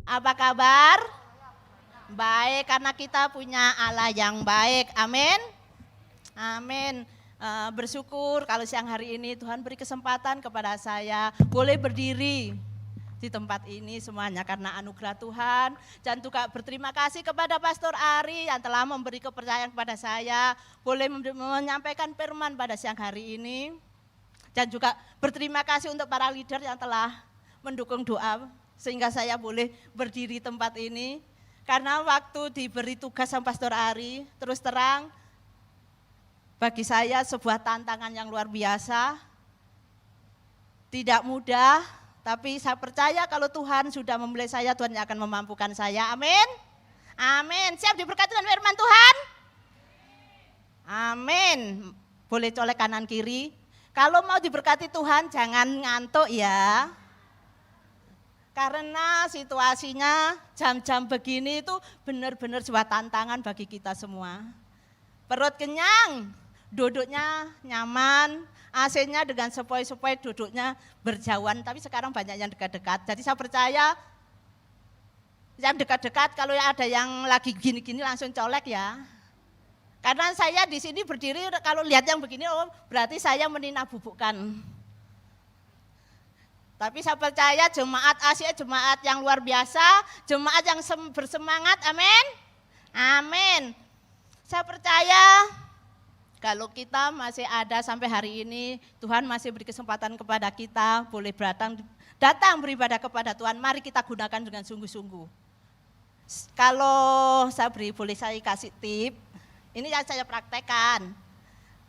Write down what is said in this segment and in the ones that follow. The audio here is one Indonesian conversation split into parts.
Apa kabar? Baik, karena kita punya Allah yang baik. Amin. Amin. Bersyukur kalau siang hari ini Tuhan beri kesempatan kepada saya boleh berdiri di tempat ini semuanya karena anugerah Tuhan. Dan juga berterima kasih kepada Pastor Ari yang telah memberi kepercayaan kepada saya boleh menyampaikan firman pada siang hari ini. Dan juga berterima kasih untuk para leader yang telah mendukung doa sehingga saya boleh berdiri tempat ini. Karena waktu diberi tugas sama Pastor Ari, terus terang bagi saya sebuah tantangan yang luar biasa. Tidak mudah, tapi saya percaya kalau Tuhan sudah memilih saya, Tuhan yang akan memampukan saya. Amin. Amin. Siap diberkati dengan firman Tuhan? Amin. Boleh colek kanan kiri. Kalau mau diberkati Tuhan jangan ngantuk ya. Karena situasinya jam-jam begini itu benar-benar sebuah tantangan bagi kita semua. Perut kenyang, duduknya nyaman, AC-nya dengan sepoi-sepoi duduknya berjauhan, tapi sekarang banyak yang dekat-dekat. Jadi saya percaya yang dekat-dekat kalau ada yang lagi gini-gini langsung colek ya. Karena saya di sini berdiri kalau lihat yang begini, oh berarti saya menina bubukkan. Tapi saya percaya jemaat Asia jemaat yang luar biasa, jemaat yang bersemangat, amin. Amin. Saya percaya kalau kita masih ada sampai hari ini, Tuhan masih beri kesempatan kepada kita, boleh datang beribadah kepada Tuhan, mari kita gunakan dengan sungguh-sungguh. Kalau boleh saya kasih tip, ini yang saya praktekkan.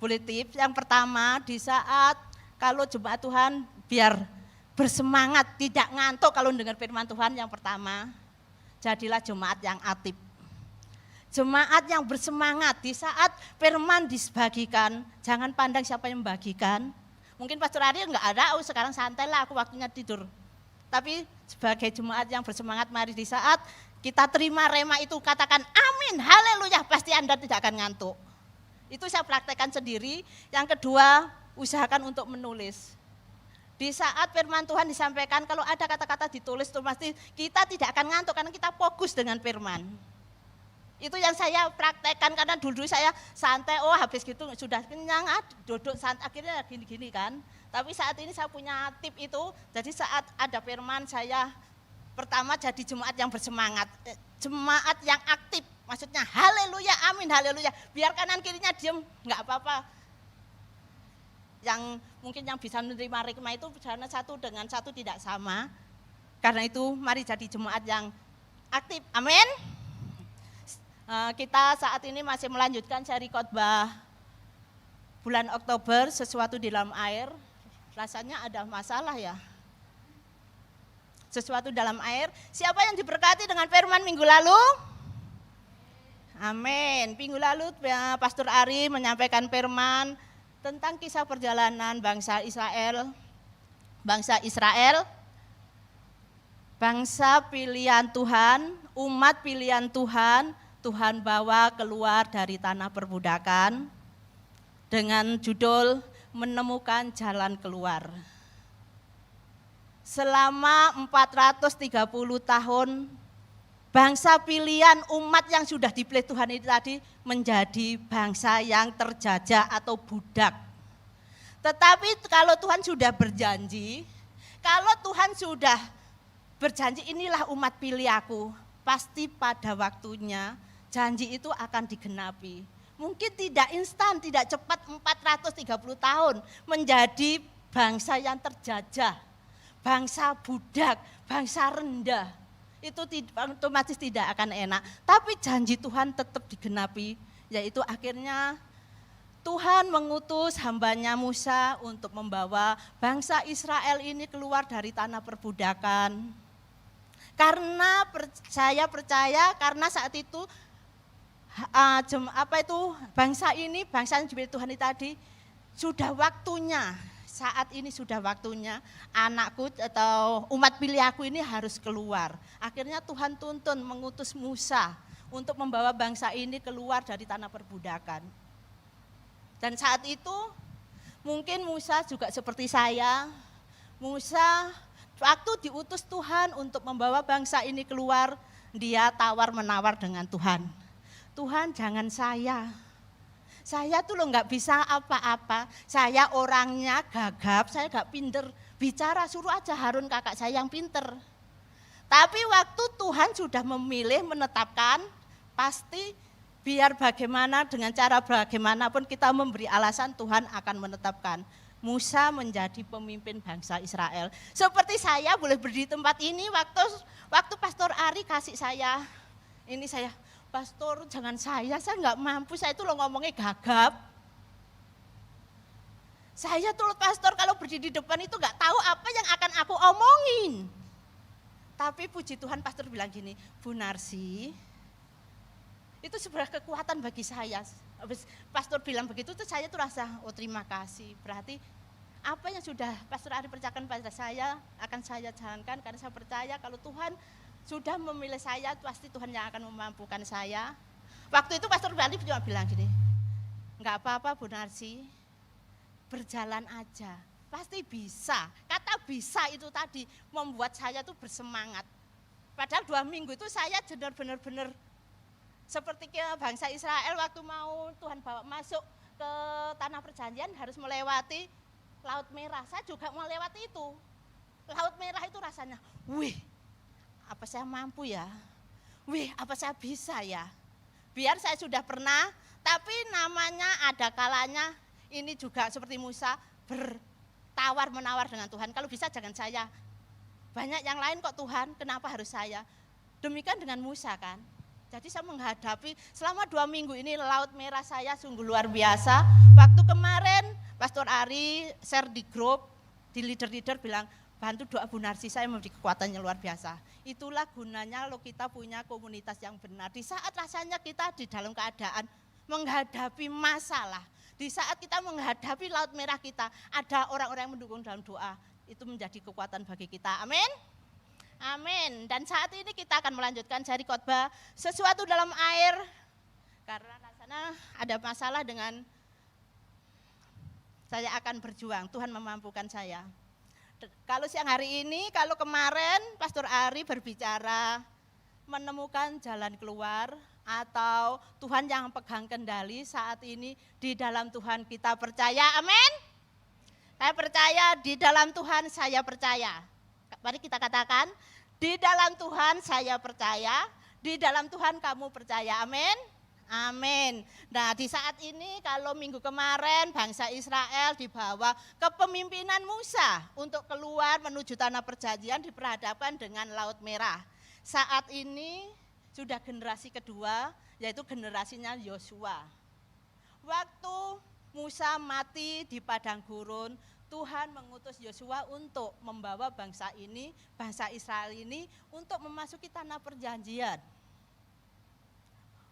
Boleh tips, yang pertama di saat kalau jemaat Tuhan biar bersemangat, tidak ngantuk kalau dengar firman Tuhan yang pertama, jadilah jemaat yang aktif. Jemaat yang bersemangat di saat firman dibagikan, jangan pandang siapa yang membagikan. Mungkin Pastor Ari enggak ada, oh sekarang santai lah aku waktunya tidur. Tapi sebagai jemaat yang bersemangat, mari di saat kita terima rema itu katakan amin, haleluya, pasti Anda tidak akan ngantuk. Itu saya praktekkan sendiri. Yang kedua, usahakan untuk menulis. Di saat firman Tuhan disampaikan, kalau ada kata-kata ditulis itu pasti kita tidak akan ngantuk karena kita fokus dengan firman. Itu yang saya praktekkan karena dulu saya santai, oh habis gitu sudah kenyang, duduk santai, akhirnya gini-gini kan. Tapi saat ini saya punya tip itu, jadi saat ada firman saya pertama jadi jemaat yang bersemangat, jemaat yang aktif, maksudnya haleluya, amin, haleluya. Biar kanan kirinya diem, enggak apa-apa. Yang mungkin yang bisa menerima rikmah itu karena satu dengan satu tidak sama. Karena itu mari jadi jemaat yang aktif. Amin. Kita saat ini masih melanjutkan seri khotbah bulan Oktober, sesuatu di dalam air. Rasanya ada masalah ya. Sesuatu dalam air. Siapa yang diberkati dengan firman minggu lalu? Amin. Minggu lalu Pastor Ari menyampaikan firman tentang kisah perjalanan bangsa Israel, bangsa pilihan Tuhan, umat pilihan Tuhan, Tuhan bawa keluar dari tanah perbudakan dengan judul menemukan jalan keluar. Selama 430 tahun, bangsa pilihan umat yang sudah dipilih Tuhan itu tadi menjadi bangsa yang terjajah atau budak. Tetapi kalau Tuhan sudah berjanji, inilah umat pilih aku, pasti pada waktunya janji itu akan digenapi. Mungkin tidak instan, tidak cepat 430 tahun menjadi bangsa yang terjajah, bangsa budak, bangsa rendah. Itu otomatis tidak akan enak. Tapi janji Tuhan tetap digenapi, yaitu akhirnya Tuhan mengutus hambanya Musa untuk membawa bangsa Israel ini keluar dari tanah perbudakan. Karena saya percaya karena saat itu bangsa yang dipilih Tuhan ini tadi sudah waktunya. Saat ini sudah waktunya anakku atau umat pilih aku ini harus keluar. Akhirnya Tuhan tuntun mengutus Musa untuk membawa bangsa ini keluar dari tanah perbudakan. Dan saat itu mungkin Musa juga seperti saya, Musa Waktu diutus Tuhan untuk membawa bangsa ini keluar, dia tawar-menawar dengan Tuhan. Tuhan, jangan saya tuh lo nggak bisa apa-apa, saya orangnya gagap, saya nggak pinter bicara, suruh aja Harun kakak saya yang pinter. Tapi waktu Tuhan sudah memilih, menetapkan, pasti biar bagaimana, dengan cara bagaimanapun kita memberi alasan, Tuhan akan menetapkan Musa menjadi pemimpin bangsa Israel. Seperti saya boleh berdiri di tempat ini waktu Pastor Ari kasih saya, ini saya, Pastor jangan saya nggak mampu, saya itu lo ngomongnya gagap. Saya tuh pastor kalau berdiri di depan itu nggak tahu apa yang akan aku omongin. Tapi puji Tuhan pastor bilang gini, Bu Narsi, itu sebuah kekuatan bagi saya. Habis pastor bilang begitu tuh saya tuh rasa, oh terima kasih. Berarti apa yang sudah Pastor Ari percayakan pada saya akan saya jalankan, karena saya percaya kalau Tuhan sudah memilih saya, pasti Tuhan yang akan memampukan saya. Waktu itu Pastor Ari cuma bilang gini, enggak apa-apa Bu Narsi, berjalan aja, pasti bisa. Kata bisa itu tadi membuat saya tuh bersemangat. Padahal 2 minggu itu saya benar-benar seperti ke bangsa Israel waktu mau Tuhan bawa masuk ke tanah perjanjian harus melewati Laut Merah. Saya juga melewati itu. Laut Merah itu rasanya, wih, apa saya mampu ya? Wih, apa saya bisa ya? Biar saya sudah pernah, tapi namanya ada kalanya ini juga seperti Musa bertawar-menawar dengan Tuhan. Kalau bisa jangan saya. Banyak yang lain kok Tuhan, kenapa harus saya? Demikian dengan Musa kan. Jadi saya menghadapi selama 2 minggu ini Laut Merah saya sungguh luar biasa. Waktu kemarin Pastor Ari share di grup, di leader-leader bilang, bantu doa Bu Narsi, saya memberi kekuatan yang luar biasa. Itulah gunanya kalau kita punya komunitas yang benar. Di saat rasanya kita di dalam keadaan menghadapi masalah, di saat kita menghadapi Laut Merah kita, ada orang-orang yang mendukung dalam doa. Itu menjadi kekuatan bagi kita. Amin. Amin. Dan saat ini kita akan melanjutkan seri khotbah sesuatu dalam air. Karena rasanya ada masalah dengan saya akan berjuang. Tuhan memampukan saya. Kalau siang hari ini, kalau kemarin Pastor Ari berbicara menemukan jalan keluar atau Tuhan yang pegang kendali, saat ini di dalam Tuhan kita percaya. Amin. Saya percaya di dalam Tuhan, saya percaya. Mari kita katakan, di dalam Tuhan saya percaya, di dalam Tuhan kamu percaya, amin? Amin. Nah di saat ini kalau minggu kemarin bangsa Israel dibawa kepemimpinan Musa untuk keluar menuju tanah perjanjian diperhadapkan dengan Laut Merah. Saat ini sudah generasi kedua, yaitu generasinya Yosua. Waktu Musa mati di padang gurun, Tuhan mengutus Yosua untuk membawa bangsa ini, bangsa Israel ini untuk memasuki tanah perjanjian.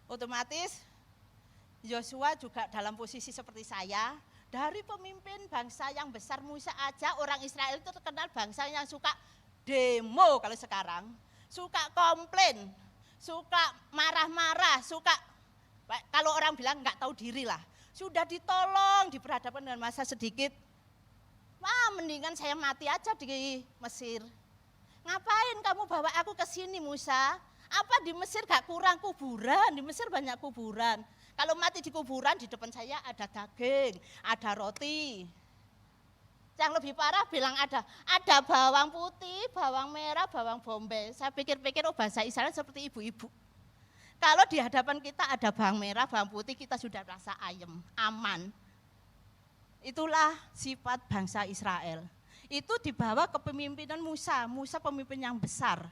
Otomatis Yosua juga dalam posisi seperti saya, dari pemimpin bangsa yang besar Musa aja, orang Israel itu terkenal bangsa yang suka demo kalau sekarang, suka komplain, suka marah-marah, suka kalau orang bilang nggak tahu diri lah. Sudah ditolong, diperhadapkan dengan masa sedikit, wah mendingan saya mati aja di Mesir. Ngapain kamu bawa aku ke sini Musa? Apa di Mesir gak kurang kuburan? Di Mesir banyak kuburan. Kalau mati di kuburan, di depan saya ada daging, ada roti. Yang lebih parah bilang ada bawang putih, bawang merah, bawang bombay. Saya pikir-pikir oh bahasa Israel seperti ibu-ibu. Kalau di hadapan kita ada bawang merah, bawang putih, kita sudah rasa ayem, aman. Itulah sifat bangsa Israel. Itu dibawa kepemimpinan Musa, Musa pemimpin yang besar.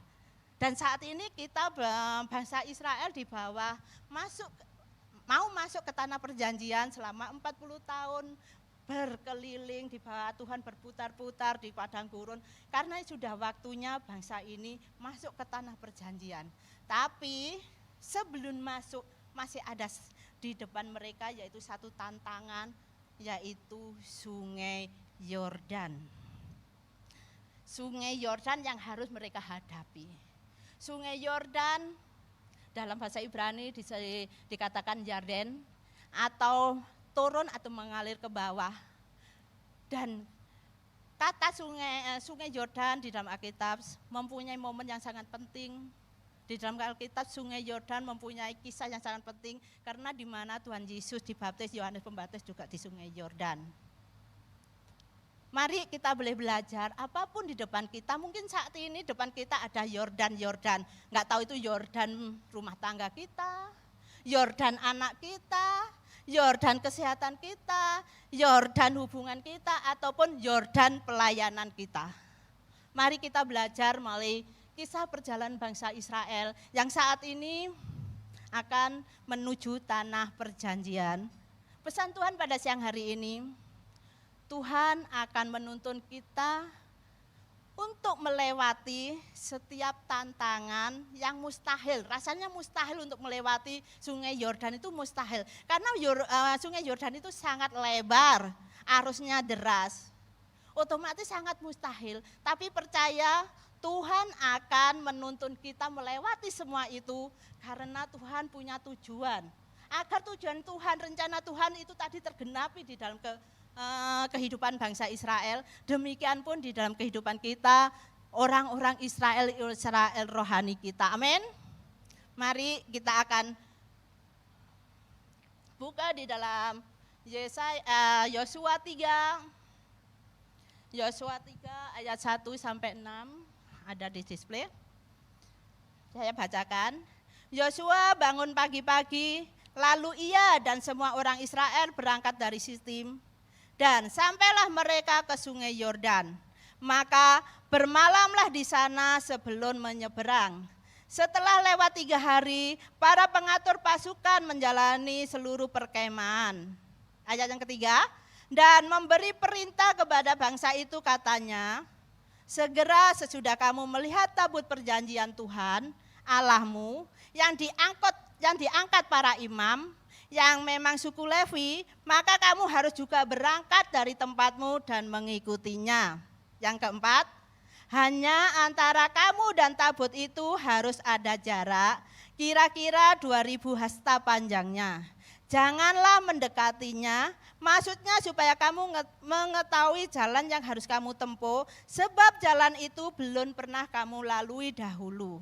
Dan saat ini kita bangsa Israel dibawa mau masuk ke tanah perjanjian selama 40 tahun berkeliling di bawah Tuhan, berputar-putar di padang gurun. Karena sudah waktunya bangsa ini masuk ke tanah perjanjian. Tapi sebelum masuk masih ada di depan mereka yaitu satu tantangan, yaitu Sungai Yordan. Sungai Yordan yang harus mereka hadapi. Sungai Yordan dalam bahasa Ibrani dikatakan Yarden atau turun atau mengalir ke bawah. Dan Kata sungai Yordan di dalam Alkitab mempunyai momen yang sangat penting. Di dalam Alkitab sungai Yordan mempunyai kisah yang sangat penting karena di mana Tuhan Yesus dibaptis Yohanes Pembaptis juga di sungai Yordan. Mari kita boleh belajar apapun di depan kita. Mungkin saat ini depan kita ada Yordan. Nggak tahu itu Yordan rumah tangga kita, Yordan anak kita, Yordan kesehatan kita, Yordan hubungan kita, ataupun Yordan pelayanan kita. Mari kita belajar melalui kisah perjalanan bangsa Israel yang saat ini akan menuju tanah perjanjian. Pesan Tuhan pada siang hari ini, Tuhan akan menuntun kita untuk melewati setiap tantangan yang mustahil. Rasanya mustahil untuk melewati sungai Yordan itu mustahil. Karena sungai Yordan itu sangat lebar, arusnya deras. Otomatis sangat mustahil. Tapi percaya Tuhan akan menuntun kita melewati semua itu karena Tuhan punya tujuan. Agar tujuan Tuhan, rencana Tuhan itu tadi tergenapi di dalam kehidupan bangsa Israel, demikian pun di dalam kehidupan kita, orang-orang Israel rohani kita. Amin. Mari kita akan buka di dalam Yosua 3 ayat 1 sampai 6 ada di display. Saya bacakan. Yosua bangun pagi-pagi, lalu ia dan semua orang Israel berangkat dari Sitim. Dan sampailah mereka ke sungai Yordan. Maka bermalamlah di sana sebelum menyeberang. Setelah lewat 3 hari, para pengatur pasukan menjalani seluruh perkemahan. Ayat yang ketiga, dan memberi perintah kepada bangsa itu katanya, segera sesudah kamu melihat tabut perjanjian Tuhan, Allahmu, yang diangkat para imam, yang memang suku Lewi, maka kamu harus juga berangkat dari tempatmu dan mengikutinya. Yang keempat, hanya antara kamu dan tabut itu harus ada jarak kira-kira 2000 hasta panjangnya. Janganlah mendekatinya, maksudnya supaya kamu mengetahui jalan yang harus kamu tempuh, sebab jalan itu belum pernah kamu lalui dahulu.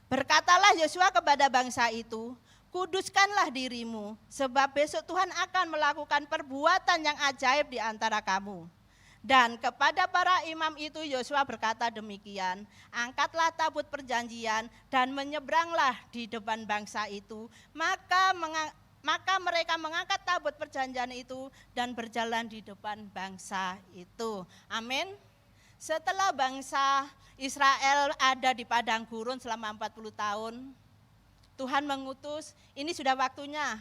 Berkatalah Yosua kepada bangsa itu, kuduskanlah dirimu, sebab besok Tuhan akan melakukan perbuatan yang ajaib di antara kamu. Dan kepada para imam itu Yosua berkata demikian, angkatlah tabut perjanjian dan menyeberanglah di depan bangsa itu. Maka mereka mengangkat tabut perjanjian itu dan berjalan di depan bangsa itu. Amin. Setelah bangsa Israel ada di padang gurun selama 40 tahun, Tuhan mengutus, ini sudah waktunya,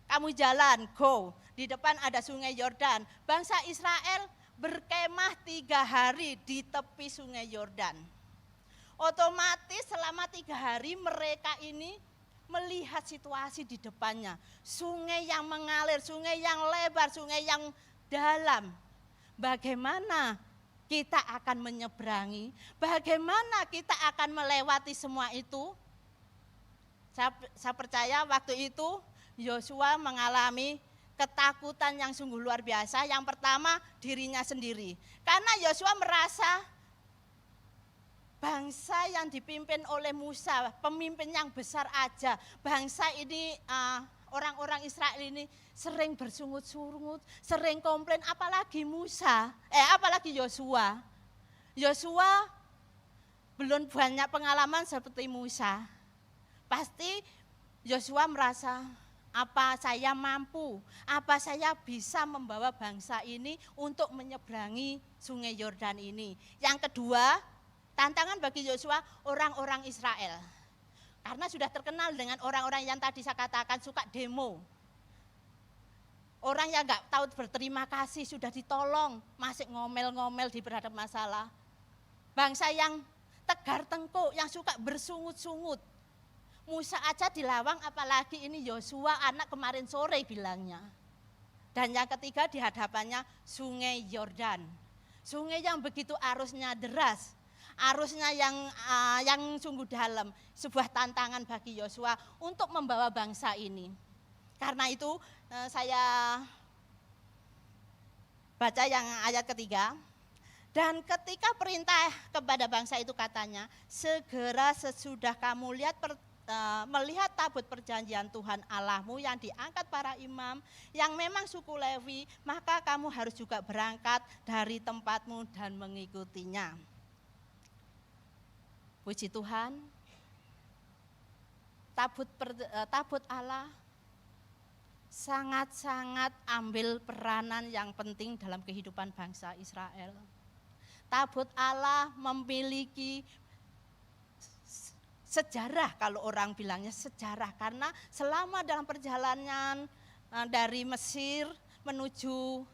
kamu jalan, go. Di depan ada sungai Yordan. Bangsa Israel berkemah 3 hari di tepi sungai Yordan. Otomatis selama 3 hari mereka ini melihat situasi di depannya. Sungai yang mengalir, sungai yang lebar, sungai yang dalam. Bagaimana kita akan menyeberangi? Bagaimana kita akan melewati semua itu? Saya percaya waktu itu Yosua mengalami ketakutan yang sungguh luar biasa. Yang pertama dirinya sendiri. Karena Yosua merasa bangsa yang dipimpin oleh Musa, pemimpin yang besar aja. Bangsa ini, orang-orang Israel ini sering bersungut-sungut, sering komplain, apalagi apalagi Yosua. Yosua belum banyak pengalaman seperti Musa. Pasti Yosua merasa, apa saya mampu, apa saya bisa membawa bangsa ini untuk menyeberangi sungai Yordan ini. Yang kedua, tantangan bagi Yosua orang-orang Israel. Karena sudah terkenal dengan orang-orang yang tadi saya katakan suka demo. Orang yang gak tahu berterima kasih, sudah ditolong, masih ngomel-ngomel di berhadap masalah. Bangsa yang tegar tengkuk, yang suka bersungut-sungut. Musa aja dilawang, apalagi ini Yosua anak kemarin sore bilangnya. Dan yang ketiga di hadapannya sungai Yordan. Sungai yang begitu arusnya deras, arusnya yang sungguh dalam. Sebuah tantangan bagi Yosua untuk membawa bangsa ini. Karena itu saya baca yang ayat ketiga. Dan ketika perintah kepada bangsa itu katanya, segera sesudah kamu melihat tabut perjanjian Tuhan Allahmu yang diangkat para imam, yang memang suku Lewi, maka kamu harus juga berangkat dari tempatmu dan mengikutinya. Puji Tuhan, tabut Allah sangat-sangat ambil peranan yang penting dalam kehidupan bangsa Israel. Tabut Allah memiliki sejarah, kalau orang bilangnya sejarah, karena selama dalam perjalanan dari Mesir menuju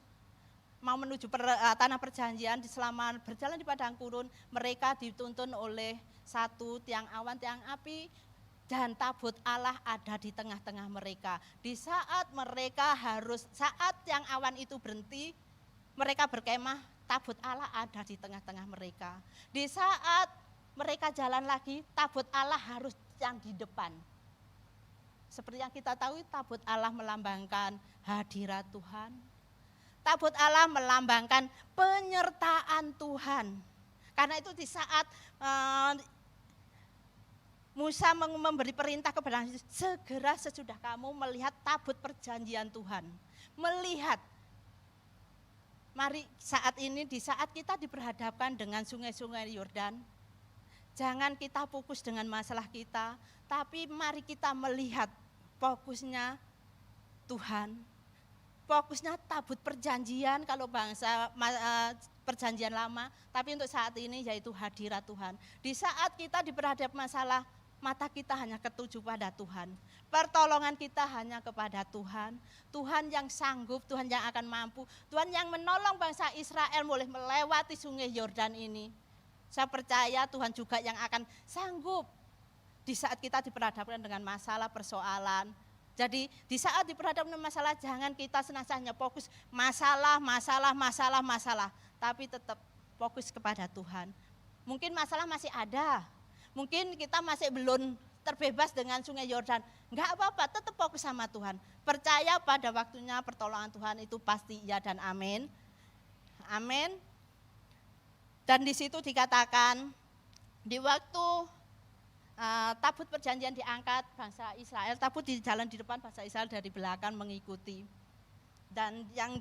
tanah perjanjian, selama berjalan di padang gurun, mereka dituntun oleh satu tiang awan, tiang api, dan tabut Allah ada di tengah-tengah mereka. Di saat saat tiang awan itu berhenti, mereka berkemah, tabut Allah ada di tengah-tengah mereka. Di saat mereka jalan lagi, tabut Allah harus yang di depan. Seperti yang kita tahu, tabut Allah melambangkan hadirat Tuhan. Tabut Allah melambangkan penyertaan Tuhan. Karena itu di saat Musa memberi perintah kepada segera sesudah kamu melihat tabut perjanjian Tuhan. Melihat. Mari saat ini, di saat kita diperhadapkan dengan sungai-sungai Yordan, jangan kita fokus dengan masalah kita, tapi mari kita melihat fokusnya Tuhan. Fokusnya tabut perjanjian kalau bangsa perjanjian lama, tapi untuk saat ini yaitu hadirat Tuhan. Di saat kita diperhadap masalah, mata kita hanya ketuju pada Tuhan. Pertolongan kita hanya kepada Tuhan. Tuhan yang sanggup, Tuhan yang akan mampu, Tuhan yang menolong bangsa Israel boleh melewati sungai Yordan ini. Saya percaya Tuhan juga yang akan sanggup di saat kita diperhadapkan dengan masalah persoalan. Jadi di saat diperhadapkan dengan masalah, jangan kita senantiasa hanya fokus masalah, tapi tetap fokus kepada Tuhan. Mungkin masalah masih ada, mungkin kita masih belum terbebas dengan sungai Yordan. Enggak apa-apa, tetap fokus sama Tuhan. Percaya pada waktunya pertolongan Tuhan itu pasti ya dan amin. Amin. Dan di situ dikatakan di waktu tabut perjanjian diangkat, bangsa Israel, tabut di jalan di depan, bangsa Israel dari belakang mengikuti. Dan yang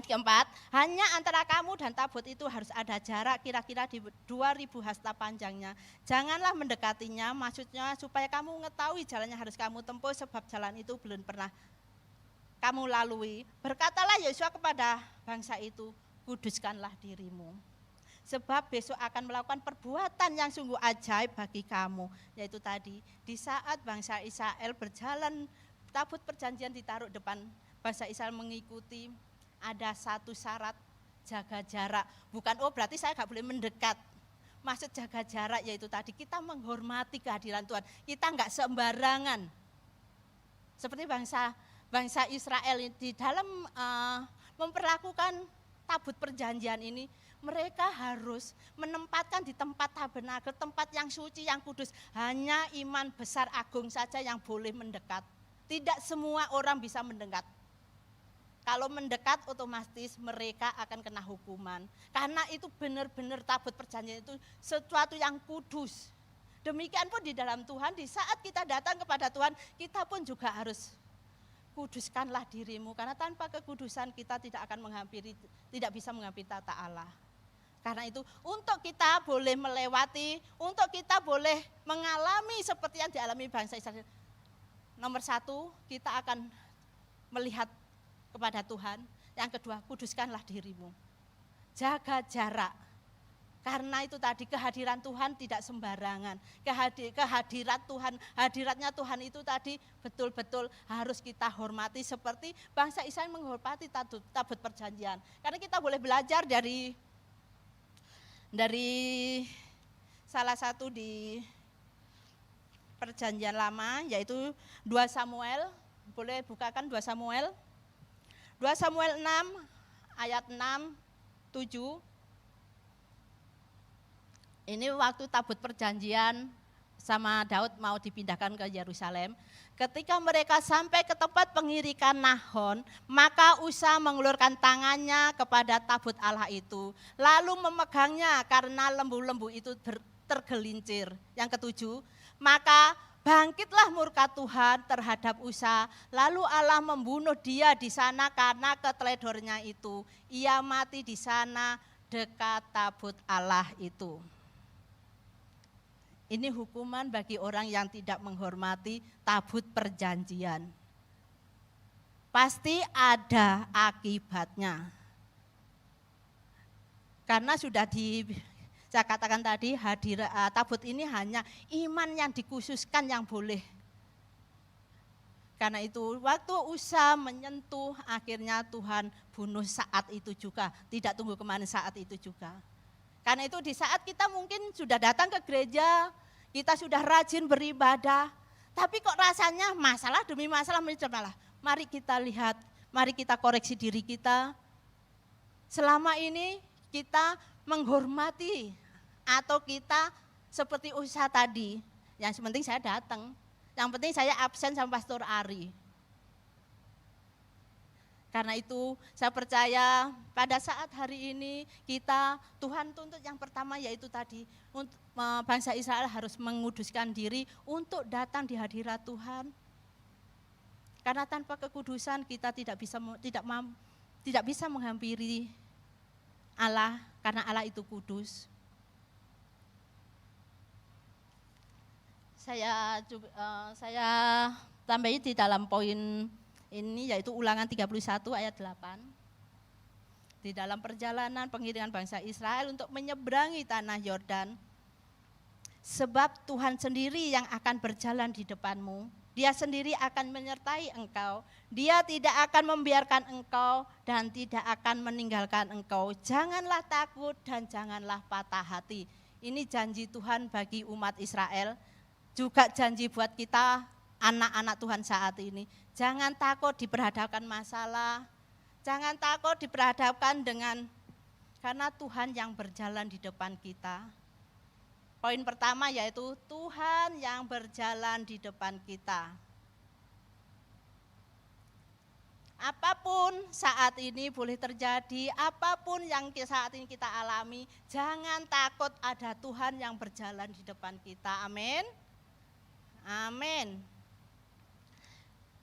keempat, hanya antara kamu dan tabut itu harus ada jarak kira-kira di 2000 hasta panjangnya. Janganlah mendekatinya, maksudnya supaya kamu mengetahui jalannya harus kamu tempuh, sebab jalan itu belum pernah kamu lalui. Berkatalah Yosua kepada bangsa itu, kuduskanlah dirimu, sebab besok akan melakukan perbuatan yang sungguh ajaib bagi kamu. Yaitu tadi, di saat bangsa Israel berjalan, tabut perjanjian ditaruh depan, bangsa Israel mengikuti. Ada satu syarat, jaga jarak. Bukan berarti saya gak boleh mendekat. Maksud jaga jarak yaitu tadi kita menghormati kehadiran Tuhan. Kita gak sembarangan. Seperti bangsa Israel di dalam memperlakukan tabut perjanjian ini, mereka harus menempatkan di tempat tabernakel, tempat yang suci, yang kudus. Hanya iman besar agung saja yang boleh mendekat. Tidak semua orang bisa mendekat. Kalau mendekat otomatis mereka akan kena hukuman. Karena itu benar-benar tabut perjanjian itu sesuatu yang kudus. Demikian pun di dalam Tuhan, di saat kita datang kepada Tuhan, kita pun juga harus kuduskanlah dirimu. Karena tanpa kekudusan kita tidak bisa menghampiri tata Allah. Karena itu untuk kita boleh melewati, untuk kita boleh mengalami seperti yang dialami bangsa Israel. Nomor satu, kita akan melihat kepada Tuhan. Yang kedua, kuduskanlah dirimu. Jaga jarak. Karena itu tadi kehadiran Tuhan tidak sembarangan. Kehadiran Tuhan, hadiratnya Tuhan itu tadi betul-betul harus kita hormati seperti bangsa Israel menghormati tabut perjanjian. Karena kita boleh belajar dari salah satu di perjanjian lama, yaitu 2 Samuel. Boleh bukakan 2 Samuel. 2 Samuel 6 ayat 6, 7. Ini waktu tabut perjanjian sama Daud mau dipindahkan ke Yerusalem. Ketika mereka sampai ke tempat pengirikan Nahon, maka Usa mengulurkan tangannya kepada tabut Allah itu, lalu memegangnya karena lembu-lembu itu tergelincir. Yang ketujuh, maka bangkitlah murka Tuhan terhadap Usa, lalu Allah membunuh dia di sana karena keteledornya itu. Ia mati di sana dekat tabut Allah itu. Ini hukuman bagi orang yang tidak menghormati tabut perjanjian. Pasti ada akibatnya. Karena sudah saya katakan tadi, tabut ini hanya iman yang dikhususkan yang boleh. Karena itu waktu Usa menyentuh, akhirnya Tuhan bunuh saat itu juga. Tidak tunggu kemana, saat itu juga. Karena itu di saat kita mungkin sudah datang ke gereja, kita sudah rajin beribadah, tapi kok rasanya masalah demi masalah. Mari kita lihat, mari kita koreksi diri kita. Selama ini kita menghormati atau kita seperti Usa tadi, yang penting saya datang, yang penting saya absen sama Pastor Ari. Karena itu saya percaya pada saat hari ini Tuhan tuntut yang pertama yaitu tadi, bangsa Israel harus menguduskan diri untuk datang di hadirat Tuhan. Karena tanpa kekudusan kita tidak bisa menghampiri Allah, karena Allah itu kudus. Saya tambahin di dalam poin ini yaitu Ulangan 31 ayat 8. Di dalam perjalanan pengiringan bangsa Israel untuk menyeberangi tanah Yordan. Sebab Tuhan sendiri yang akan berjalan di depanmu. Dia sendiri akan menyertai engkau. Dia tidak akan membiarkan engkau dan tidak akan meninggalkan engkau. Janganlah takut dan janganlah patah hati. Ini janji Tuhan bagi umat Israel. Juga janji buat kita anak-anak Tuhan saat ini. Jangan takut diperhadapkan masalah, jangan takut diperhadapkan karena Tuhan yang berjalan di depan kita. Poin pertama yaitu Tuhan yang berjalan di depan kita. Apapun saat ini boleh terjadi, apapun yang saat ini kita alami, jangan takut, ada Tuhan yang berjalan di depan kita. Amin. Amin.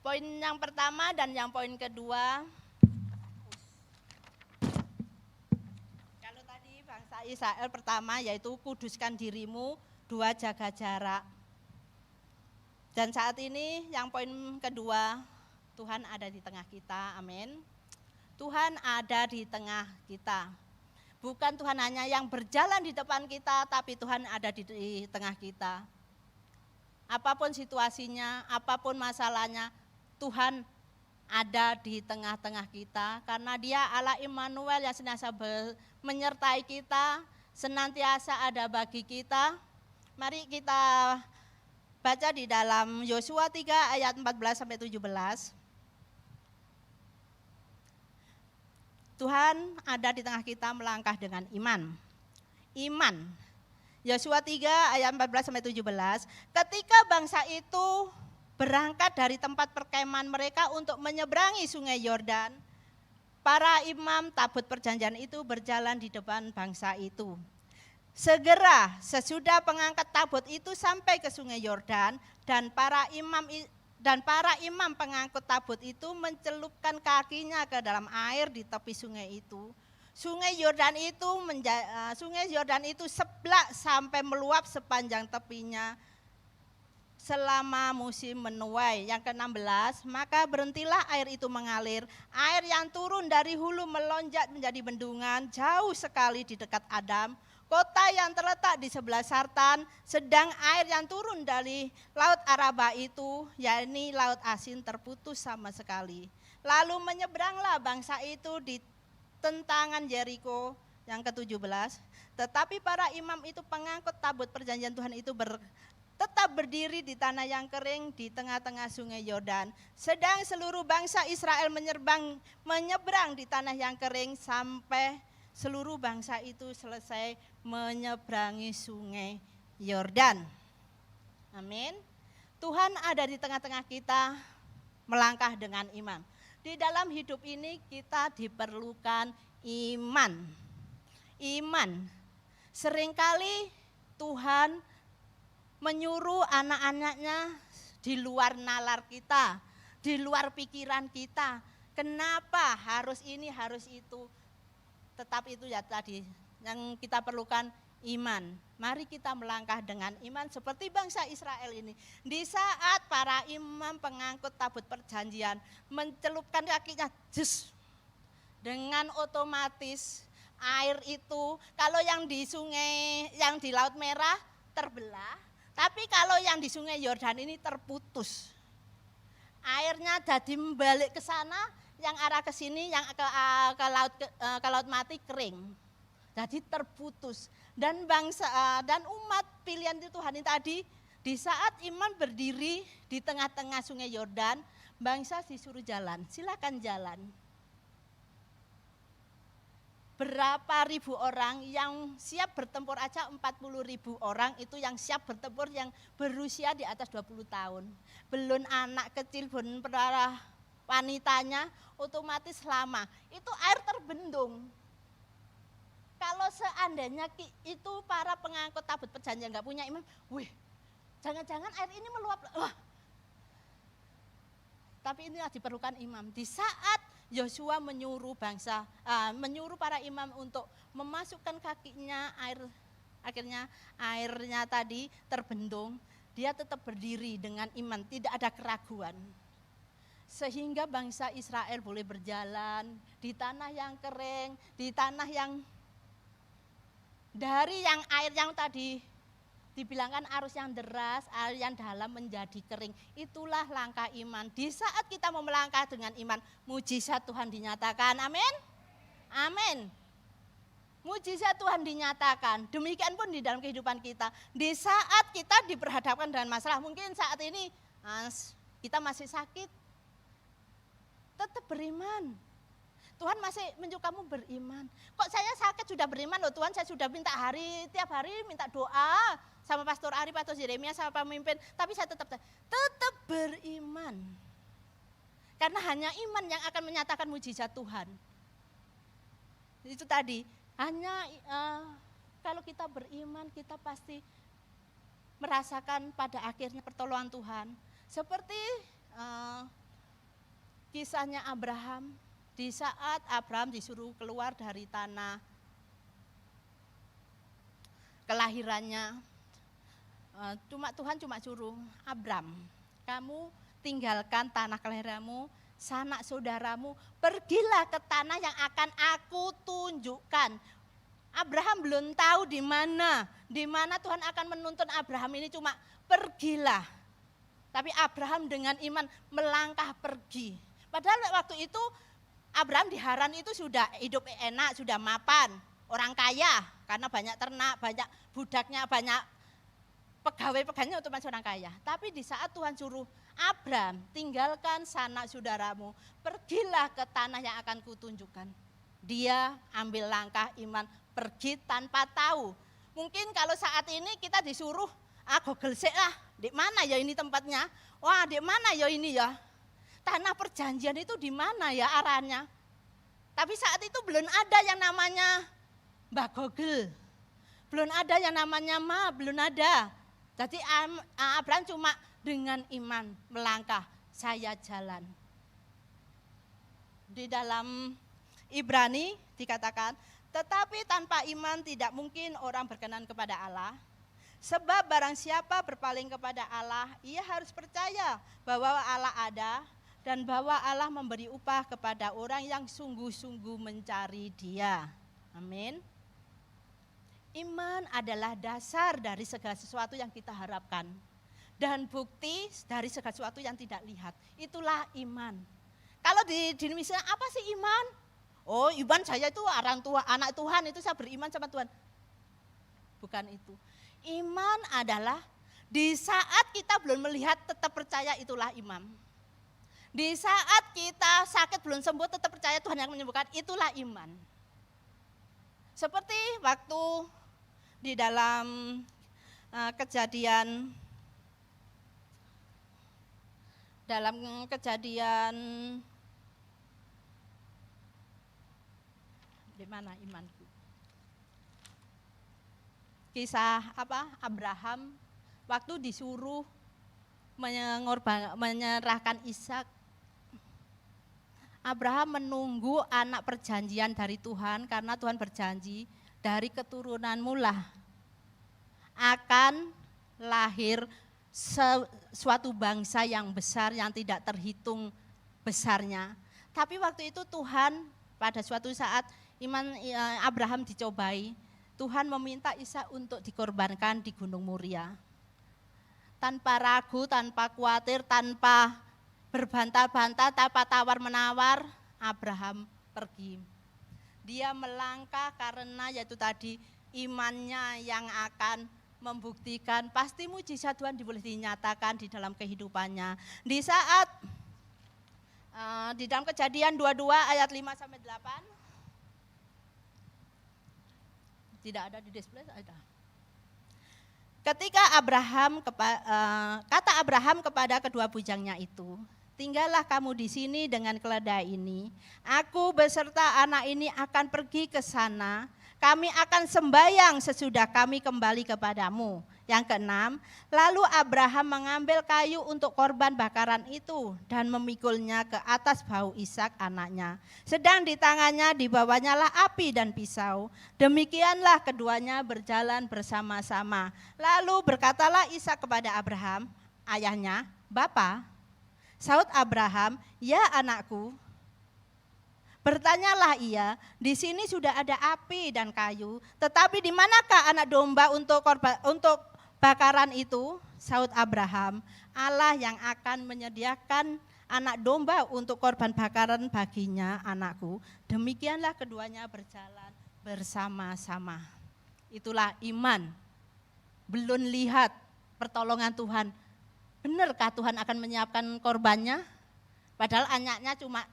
Poin yang pertama dan yang poin kedua, kalau tadi bangsa Israel pertama yaitu kuduskan dirimu, 2 jaga jarak. Dan saat ini yang poin kedua, Tuhan ada di tengah kita, amin. Tuhan ada di tengah kita. Bukan Tuhan hanya yang berjalan di depan kita, tapi Tuhan ada di tengah kita. Apapun situasinya, apapun masalahnya, Tuhan ada di tengah-tengah kita karena Dia Allah Immanuel yang senantiasa menyertai kita, senantiasa ada bagi kita. Mari kita baca di dalam Yosua 3 ayat 14 sampai 17. Tuhan ada di tengah kita melangkah dengan iman. Iman. Yosua 3 ayat 14 sampai 17. Ketika bangsa itu berangkat dari tempat perkemahan mereka untuk menyeberangi sungai Yordan, para imam tabut perjanjian itu berjalan di depan bangsa itu. Segera sesudah pengangkat tabut itu sampai ke sungai Yordan dan para imam pengangkut tabut itu mencelupkan kakinya ke dalam air di tepi sungai itu. Sungai Yordan itu seblak sampai meluap sepanjang tepinya selama musim menuai. Yang ke-16, maka berhentilah air itu mengalir. Air yang turun dari hulu melonjak menjadi bendungan jauh sekali di dekat Adam, kota yang terletak di sebelah Sartan. Sedang air yang turun dari laut Araba itu, yakni laut asin, terputus sama sekali. Lalu menyeberanglah bangsa itu di tentangan Yeriko. Yang ke-17, tetapi para imam itu pengangkut tabut perjanjian Tuhan itu tetap berdiri di tanah yang kering di tengah-tengah sungai Yordan. Sedang seluruh bangsa Israel menyeberang di tanah yang kering sampai seluruh bangsa itu selesai menyeberangi sungai Yordan. Amin. Tuhan ada di tengah-tengah kita, melangkah dengan iman. Di dalam hidup ini kita diperlukan iman. Iman. Seringkali Tuhan menyuruh anak-anaknya di luar nalar kita, di luar pikiran kita. Kenapa harus ini, harus itu. Tetap itu ya tadi, yang kita perlukan iman. Mari kita melangkah dengan iman seperti bangsa Israel ini. Di saat para imam pengangkut tabut perjanjian mencelupkan kakinya, jus, dengan otomatis air itu, kalau yang di sungai, yang di Laut Merah terbelah, tapi kalau yang di sungai Yordan ini terputus. Airnya jadi membalik ke sana, yang arah ke sini, yang ke laut mati kering. Jadi terputus. Dan bangsa dan umat pilihan Tuhan ini tadi, di saat iman berdiri di tengah-tengah sungai Yordan, bangsa disuruh jalan, silakan jalan. Berapa ribu orang yang siap bertempur aja, 40.000 orang itu yang siap bertempur, yang berusia di atas 20 tahun. Belum anak kecil, belum para wanitanya, otomatis lama. Itu air terbendung. Kalau seandainya itu para pengangkut tabut perjanjian nggak punya iman, jangan-jangan air ini meluap. Tapi inilah diperlukan imam. Di saat Yosua menyuruh menyuruh para imam untuk memasukkan kakinya, akhirnya airnya tadi terbendung, dia tetap berdiri dengan iman, tidak ada keraguan. Sehingga bangsa Israel boleh berjalan di tanah yang kering, di tanah yang dari yang air yang tadi dibilangkan arus yang deras, air yang dalam menjadi kering. Itulah langkah iman. Di saat kita mau melangkah dengan iman, mujizat Tuhan dinyatakan. Amin. Amin. Mujizat Tuhan dinyatakan. Demikian pun di dalam kehidupan kita. Di saat kita diperhadapkan dengan masalah, mungkin saat ini kita masih sakit, tetap beriman. Tuhan masih menyuruh kamu beriman. Kok saya sakit sudah beriman loh Tuhan, saya sudah minta tiap hari minta doa sama Pastor Ari, Pastor Yeremia, sama pemimpin. Tapi saya tetap beriman. Karena hanya iman yang akan menyatakan mujizat Tuhan. Itu tadi, hanya kalau kita beriman kita pasti merasakan pada akhirnya pertolongan Tuhan. Seperti kisahnya Abraham. Di saat Abraham disuruh keluar dari tanah kelahirannya, Tuhan cuma suruh, Abraham, kamu tinggalkan tanah kelahiranmu, sanak saudaramu, pergilah ke tanah yang akan aku tunjukkan. Abraham belum tahu di mana Tuhan akan menuntun Abraham ini, cuma pergilah. Tapi Abraham dengan iman melangkah pergi. Padahal waktu itu Abraham di Haran itu sudah hidup enak, sudah mapan, orang kaya, karena banyak ternak, banyak budaknya, banyak pegawai-pegawainya otomatis orang kaya. Tapi di saat Tuhan suruh Abraham, tinggalkan sanak saudaramu, pergilah ke tanah yang akan kutunjukkan. Dia ambil langkah iman, pergi tanpa tahu. Mungkin kalau saat ini kita disuruh, Google sih lah, di mana ya ini tempatnya? Wah, di mana ya ini ya? Tanah perjanjian itu di mana ya arahnya? Tapi saat itu belum ada yang namanya Mbak Google. Belum ada yang namanya belum ada. Jadi Abraham cuma dengan iman melangkah, saya jalan. Di dalam Ibrani dikatakan, tetapi tanpa iman tidak mungkin orang berkenan kepada Allah. Sebab barang siapa berpaling kepada Allah, ia harus percaya bahwa Allah ada, dan bahwa Allah memberi upah kepada orang yang sungguh-sungguh mencari Dia. Amin. Iman adalah dasar dari segala sesuatu yang kita harapkan. Dan bukti dari segala sesuatu yang tidak lihat. Itulah iman. Kalau di Indonesia apa sih iman? Oh, iman saya itu anak Tuhan, itu saya beriman sama Tuhan. Bukan itu. Iman adalah di saat kita belum melihat tetap percaya, itulah iman. Di saat kita sakit belum sembuh tetap percaya Tuhan yang menyembuhkan, itulah iman. Seperti waktu di dalam Kejadian dalam Kejadian di mana imanku? Kisah Abraham waktu disuruh menyerahkan Ishak. Abraham menunggu anak perjanjian dari Tuhan karena Tuhan berjanji dari keturunanmu lah akan lahir suatu bangsa yang besar yang tidak terhitung besarnya. Tapi waktu itu Tuhan pada suatu saat iman Abraham dicobai, Tuhan meminta Ishak untuk dikorbankan di Gunung Moria. Tanpa ragu, tanpa khawatir, tanpa berbantah-bantah, tanpa tawar-menawar, Abraham pergi. Dia melangkah karena yaitu tadi imannya yang akan membuktikan pasti mujizat Tuhan boleh dinyatakan di dalam kehidupannya. Di saat di dalam Kejadian 22 ayat 5 sampai 8. Tidak ada di display, ada. Ketika kata Abraham kepada kedua bujangnya itu, tinggallah kamu di sini dengan keledai ini. Aku beserta anak ini akan pergi ke sana. Kami akan sembahyang sesudah kami kembali kepadamu. Yang keenam, lalu Abraham mengambil kayu untuk korban bakaran itu dan memikulnya ke atas bahu Ishak anaknya. Sedang di tangannya dibawanya lah api dan pisau. Demikianlah keduanya berjalan bersama-sama. Lalu berkatalah Ishak kepada Abraham, ayahnya, Bapa. Saud Abraham, ya anakku. Bertanyalah ia, di sini sudah ada api dan kayu, tetapi di manakah anak domba untuk bakaran itu? Saud Abraham, Allah yang akan menyediakan anak domba untuk korban bakaran baginya, anakku. Demikianlah keduanya berjalan bersama-sama. Itulah iman. Belum lihat pertolongan Tuhan. Benarkah Tuhan akan menyiapkan korbannya? Padahal anaknya cuma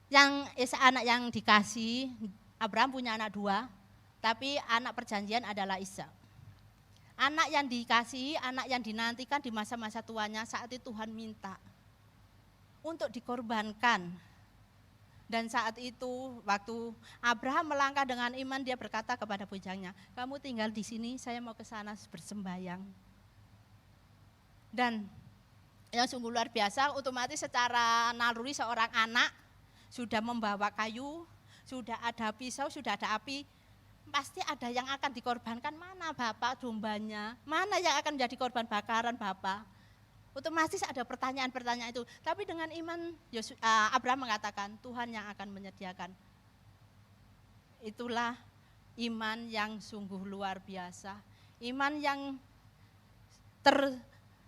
anak yang dikasih, Abraham punya anak 2, tapi anak perjanjian adalah Ishak. Anak yang dikasih, anak yang dinantikan di masa-masa tuanya, saat itu Tuhan minta untuk dikorbankan. Dan saat itu waktu Abraham melangkah dengan iman, dia berkata kepada bujangnya, kamu tinggal di sini, saya mau ke sana bersembayang. Dan yang sungguh luar biasa, otomatis secara naluri seorang anak sudah membawa kayu, sudah ada pisau, sudah ada api, pasti ada yang akan dikorbankan. Mana Bapak dombanya? Mana yang akan menjadi korban bakaran Bapak? Otomatis ada pertanyaan-pertanyaan itu. Tapi dengan iman Abraham mengatakan Tuhan yang akan menyediakan. Itulah iman yang sungguh luar biasa. Iman yang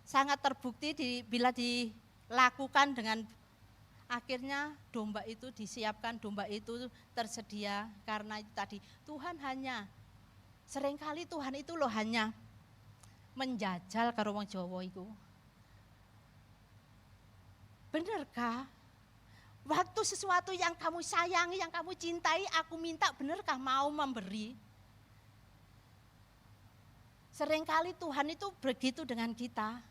sangat terbukti bila dilakukan dengan akhirnya domba itu disiapkan, domba itu tersedia. Karena itu tadi Tuhan seringkali Tuhan itu loh hanya menjajal karo wong Jawa itu. Benarkah? Waktu sesuatu yang kamu sayangi, yang kamu cintai, aku minta, benarkah mau memberi? Seringkali Tuhan itu begitu dengan kita.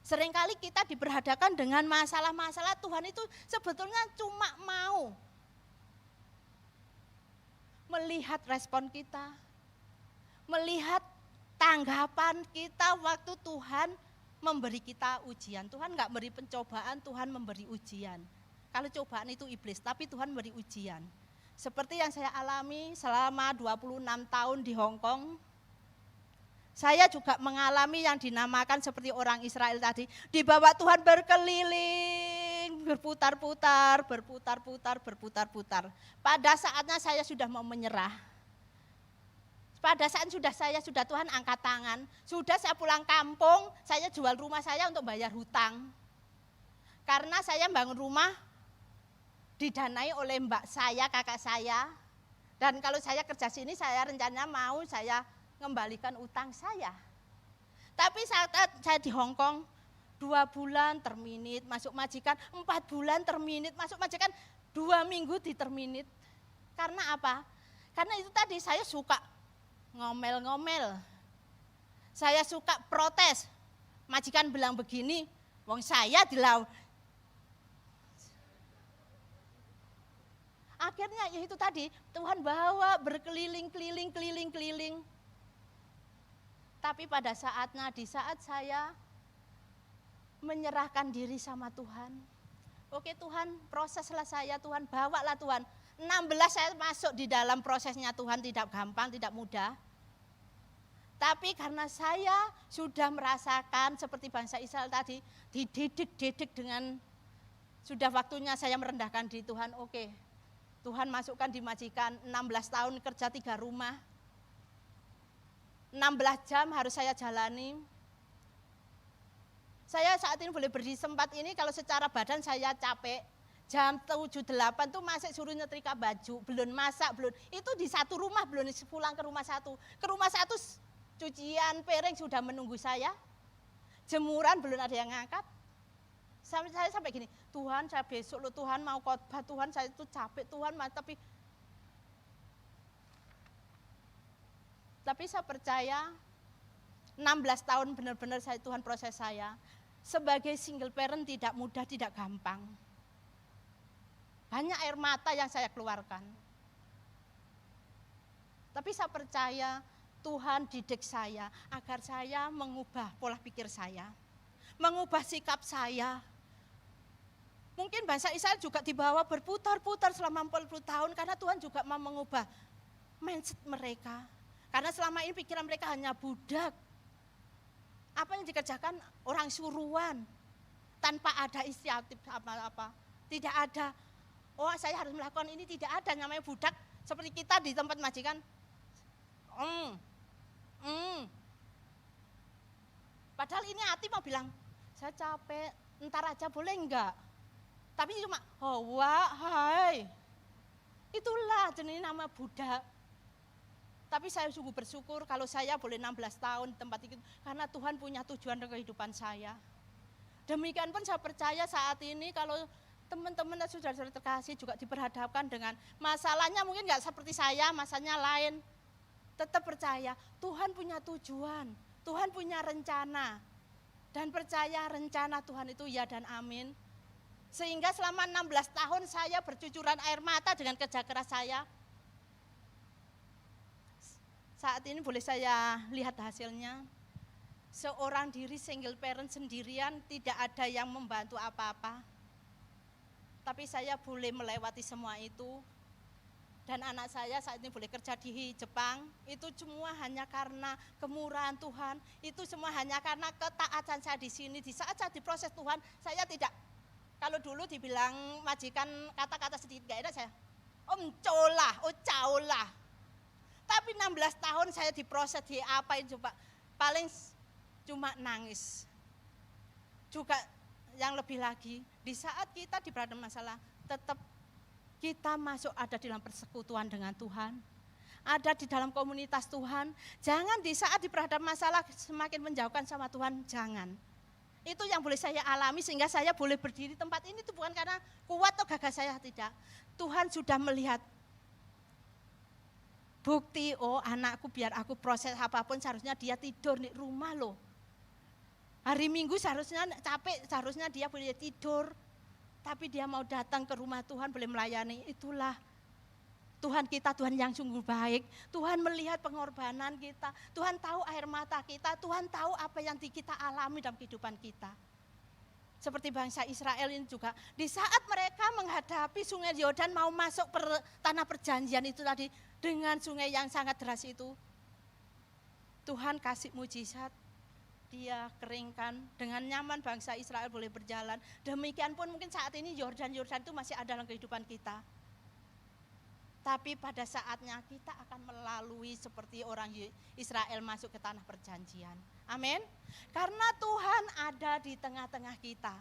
Seringkali kita diperhadapkan dengan masalah-masalah, Tuhan itu sebetulnya cuma mau melihat respon kita, melihat tanggapan kita waktu Tuhan memberi kita ujian. Tuhan enggak memberi pencobaan, Tuhan memberi ujian. Kalau cobaan itu iblis, tapi Tuhan memberi ujian. Seperti yang saya alami selama 26 tahun di Hong Kong, saya juga mengalami yang dinamakan seperti orang Israel tadi, dibawa Tuhan berkeliling, berputar-putar. Pada saatnya saya sudah mau menyerah. Pada saat saya sudah Tuhan angkat tangan, sudah saya pulang kampung, saya jual rumah saya untuk bayar hutang. Karena saya bangun rumah didanai oleh mbak saya, kakak saya. Dan kalau saya kerja sini, saya rencananya mau saya mengembalikan utang saya. Tapi saat saya di Hong Kong, 2 bulan terminit masuk majikan, 4 bulan terminit masuk majikan, 2 minggu diterminit. Karena apa? Karena itu tadi saya suka ngomel-ngomel. Saya suka protes. Majikan bilang begini, wong saya Akhirnya ya itu tadi, Tuhan bawa berkeliling. Tapi pada saatnya, di saat saya menyerahkan diri sama Tuhan. Oke Tuhan, proseslah saya Tuhan, bawalah Tuhan. 16 saya masuk di dalam prosesnya Tuhan, tidak gampang, tidak mudah. Tapi karena saya sudah merasakan seperti bangsa Israel tadi, dididik dengan sudah waktunya saya merendahkan diri Tuhan. Oke, Tuhan masukkan di majikan, 16 tahun kerja 3 rumah. 16 jam harus saya jalani. Saya saat ini boleh berdiri sempat ini kalau secara badan saya capek. Jam 7-8 tuh masih suruh nyetrika baju, belum masak, belum. Itu di satu rumah, belum pulang ke rumah satu. Ke rumah satu cucian piring sudah menunggu saya. Jemuran belum ada yang ngangkat. Saya sampai gini, Tuhan saya besok lo Tuhan mau khotbah, Tuhan saya itu capek Tuhan, tapi saya percaya 16 tahun benar-benar saya Tuhan proses saya. Sebagai single parent tidak mudah, tidak gampang. Banyak air mata yang saya keluarkan. Tapi saya percaya Tuhan didik saya agar saya mengubah pola pikir saya. Mengubah sikap saya. Mungkin bangsa Israel juga dibawa berputar-putar selama 40 tahun karena Tuhan juga mau mengubah mindset mereka. Karena selama ini pikiran mereka hanya budak. Apa yang dikerjakan orang suruhan tanpa ada inisiatif apa-apa. Tidak ada, oh saya harus melakukan ini, tidak ada namanya budak seperti kita di tempat majikan. Padahal ini hati mau bilang, saya capek, ntar aja boleh enggak? Tapi cuma, hai. Itulah jenis nama budak. Tapi saya sungguh bersyukur kalau saya boleh 16 tahun di tempat itu. Karena Tuhan punya tujuan dalam kehidupan saya. Demikian pun saya percaya saat ini kalau teman-teman dan saudara-saudara terkasih juga diperhadapkan dengan masalahnya mungkin enggak seperti saya, masalahnya lain. Tetap percaya Tuhan punya tujuan, Tuhan punya rencana. Dan percaya rencana Tuhan itu ya dan amin. Sehingga selama 16 tahun saya bercucuran air mata dengan kerja keras saya. Saat ini boleh saya lihat hasilnya. Seorang diri single parent sendirian tidak ada yang membantu apa-apa. Tapi saya boleh melewati semua itu. Dan anak saya saat ini boleh kerja di Jepang. Itu semua hanya karena kemurahan Tuhan. Itu semua hanya karena ketaatan saya di sini. Di saat saya diproses Tuhan, saya tidak. Kalau dulu dibilang majikan kata-kata sedikit gak enak saya. Caulah. Tapi 16 tahun saya diproses, diapain coba. Paling cuma nangis. Juga yang lebih lagi, di saat kita diberhadapan masalah, tetap kita masuk ada di dalam persekutuan dengan Tuhan. Ada di dalam komunitas Tuhan. Jangan di saat diberhadapan masalah semakin menjauhkan sama Tuhan, jangan. Itu yang boleh saya alami sehingga saya boleh berdiri di tempat ini itu bukan karena kuat atau gagah saya, tidak. Tuhan sudah melihat bukti, anakku biar aku proses apapun seharusnya dia tidur di rumah loh. Hari Minggu seharusnya capek, seharusnya dia boleh tidur. Tapi dia mau datang ke rumah Tuhan boleh melayani, itulah Tuhan kita, Tuhan yang sungguh baik. Tuhan melihat pengorbanan kita, Tuhan tahu air mata kita, Tuhan tahu apa yang kita alami dalam kehidupan kita. Seperti bangsa Israel ini juga, di saat mereka menghadapi sungai Yordan mau masuk tanah perjanjian itu tadi, dengan sungai yang sangat deras itu, Tuhan kasih mujizat, dia keringkan, dengan nyaman bangsa Israel boleh berjalan. Demikian pun mungkin saat ini Yordan itu masih ada dalam kehidupan kita. Tapi pada saatnya kita akan melalui seperti orang Israel masuk ke tanah perjanjian. Amin. Karena Tuhan ada di tengah-tengah kita.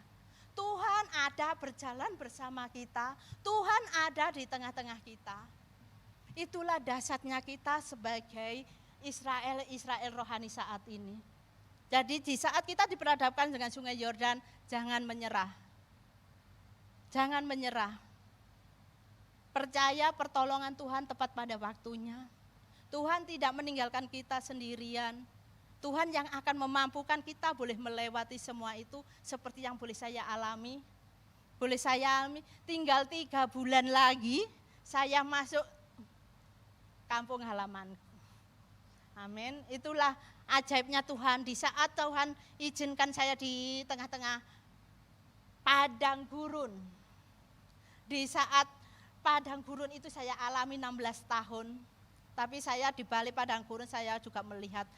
Tuhan ada berjalan bersama kita. Tuhan ada di tengah-tengah kita. Itulah dahsyatnya kita sebagai Israel rohani saat ini. Jadi di saat kita diperhadapkan dengan sungai Yordan, jangan menyerah. Jangan menyerah. Percaya pertolongan Tuhan tepat pada waktunya. Tuhan tidak meninggalkan kita sendirian. Tuhan yang akan memampukan kita boleh melewati semua itu seperti yang boleh saya alami. Boleh saya alami, tinggal 3 bulan lagi saya masuk kampung halaman. Amin. Itulah ajaibnya Tuhan. Di saat Tuhan izinkan saya di tengah-tengah padang gurun. Di saat padang gurun itu saya alami 16 tahun. Tapi saya di balik padang gurun saya juga melihat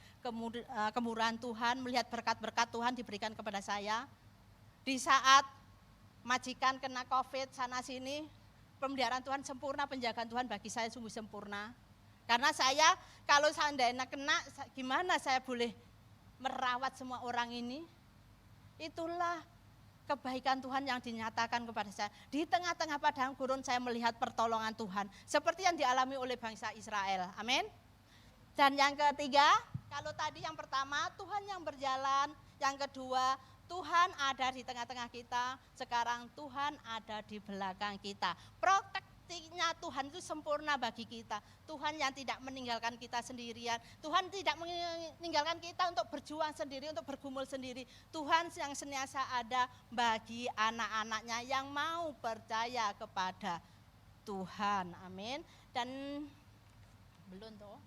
kemurahan Tuhan, melihat berkat-berkat Tuhan diberikan kepada saya. Di saat majikan kena COVID sana sini, pemeliharaan Tuhan sempurna, penjagaan Tuhan bagi saya sungguh sempurna. Karena saya kalau seandainya kena, gimana saya boleh merawat semua orang ini? Itulah kebaikan Tuhan yang dinyatakan kepada saya. Di tengah-tengah padang gurun saya melihat pertolongan Tuhan. Seperti yang dialami oleh bangsa Israel. Amin. Dan yang ketiga, kalau tadi yang pertama Tuhan yang berjalan. Yang kedua, Tuhan ada di tengah-tengah kita. Sekarang Tuhan ada di belakang kita. Protektifnya Tuhan itu sempurna bagi kita. Tuhan yang tidak meninggalkan kita sendirian. Tuhan tidak meninggalkan kita untuk berjuang sendiri, untuk bergumul sendiri. Tuhan yang senantiasa ada bagi anak-anaknya yang mau percaya kepada Tuhan. Amin. Dan belum toh.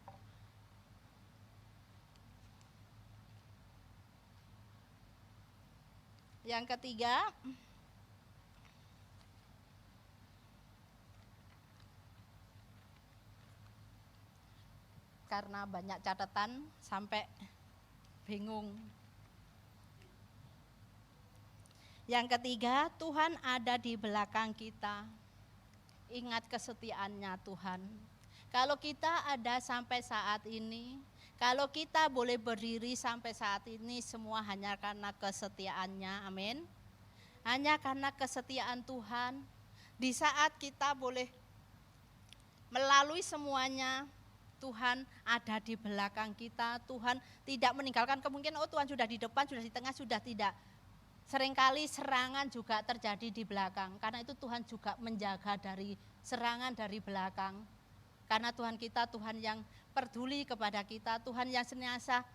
Yang ketiga, karena banyak catatan sampai bingung. Yang ketiga, Tuhan ada di belakang kita. Ingat kesetiaannya Tuhan. Kalau kita ada sampai saat ini, kalau kita boleh berdiri sampai saat ini, semua hanya karena kesetiaannya, amin. Hanya karena kesetiaan Tuhan. Di saat kita boleh melalui semuanya, Tuhan ada di belakang kita. Tuhan tidak meninggalkan kemungkinan, oh Tuhan sudah di depan, sudah di tengah, sudah tidak. Seringkali serangan juga terjadi di belakang. Karena itu Tuhan juga menjaga dari serangan dari belakang. Karena Tuhan kita, Tuhan yang peduli kepada kita, Tuhan yang senantiasa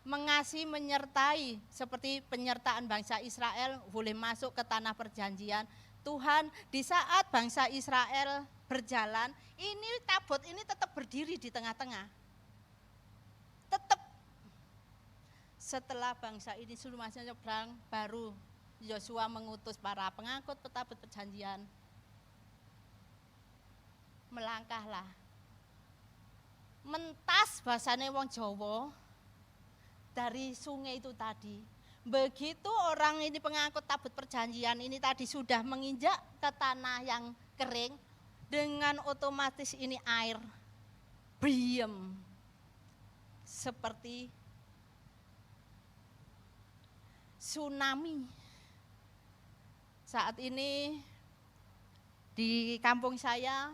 mengasihi, menyertai, seperti penyertaan bangsa Israel boleh masuk ke tanah perjanjian. Tuhan di saat bangsa Israel berjalan, ini tabut ini tetap berdiri di tengah-tengah. Tetap. Setelah bangsa ini seluruhnya nyebrang, baru Yosua mengutus para pengangkut tabut perjanjian. Melangkahlah. Mentas bahasane wong Jawa dari sungai itu tadi. Begitu orang ini pengangkut tabut perjanjian ini tadi sudah menginjak ke tanah yang kering, dengan otomatis ini air biem seperti tsunami. Saat ini di kampung saya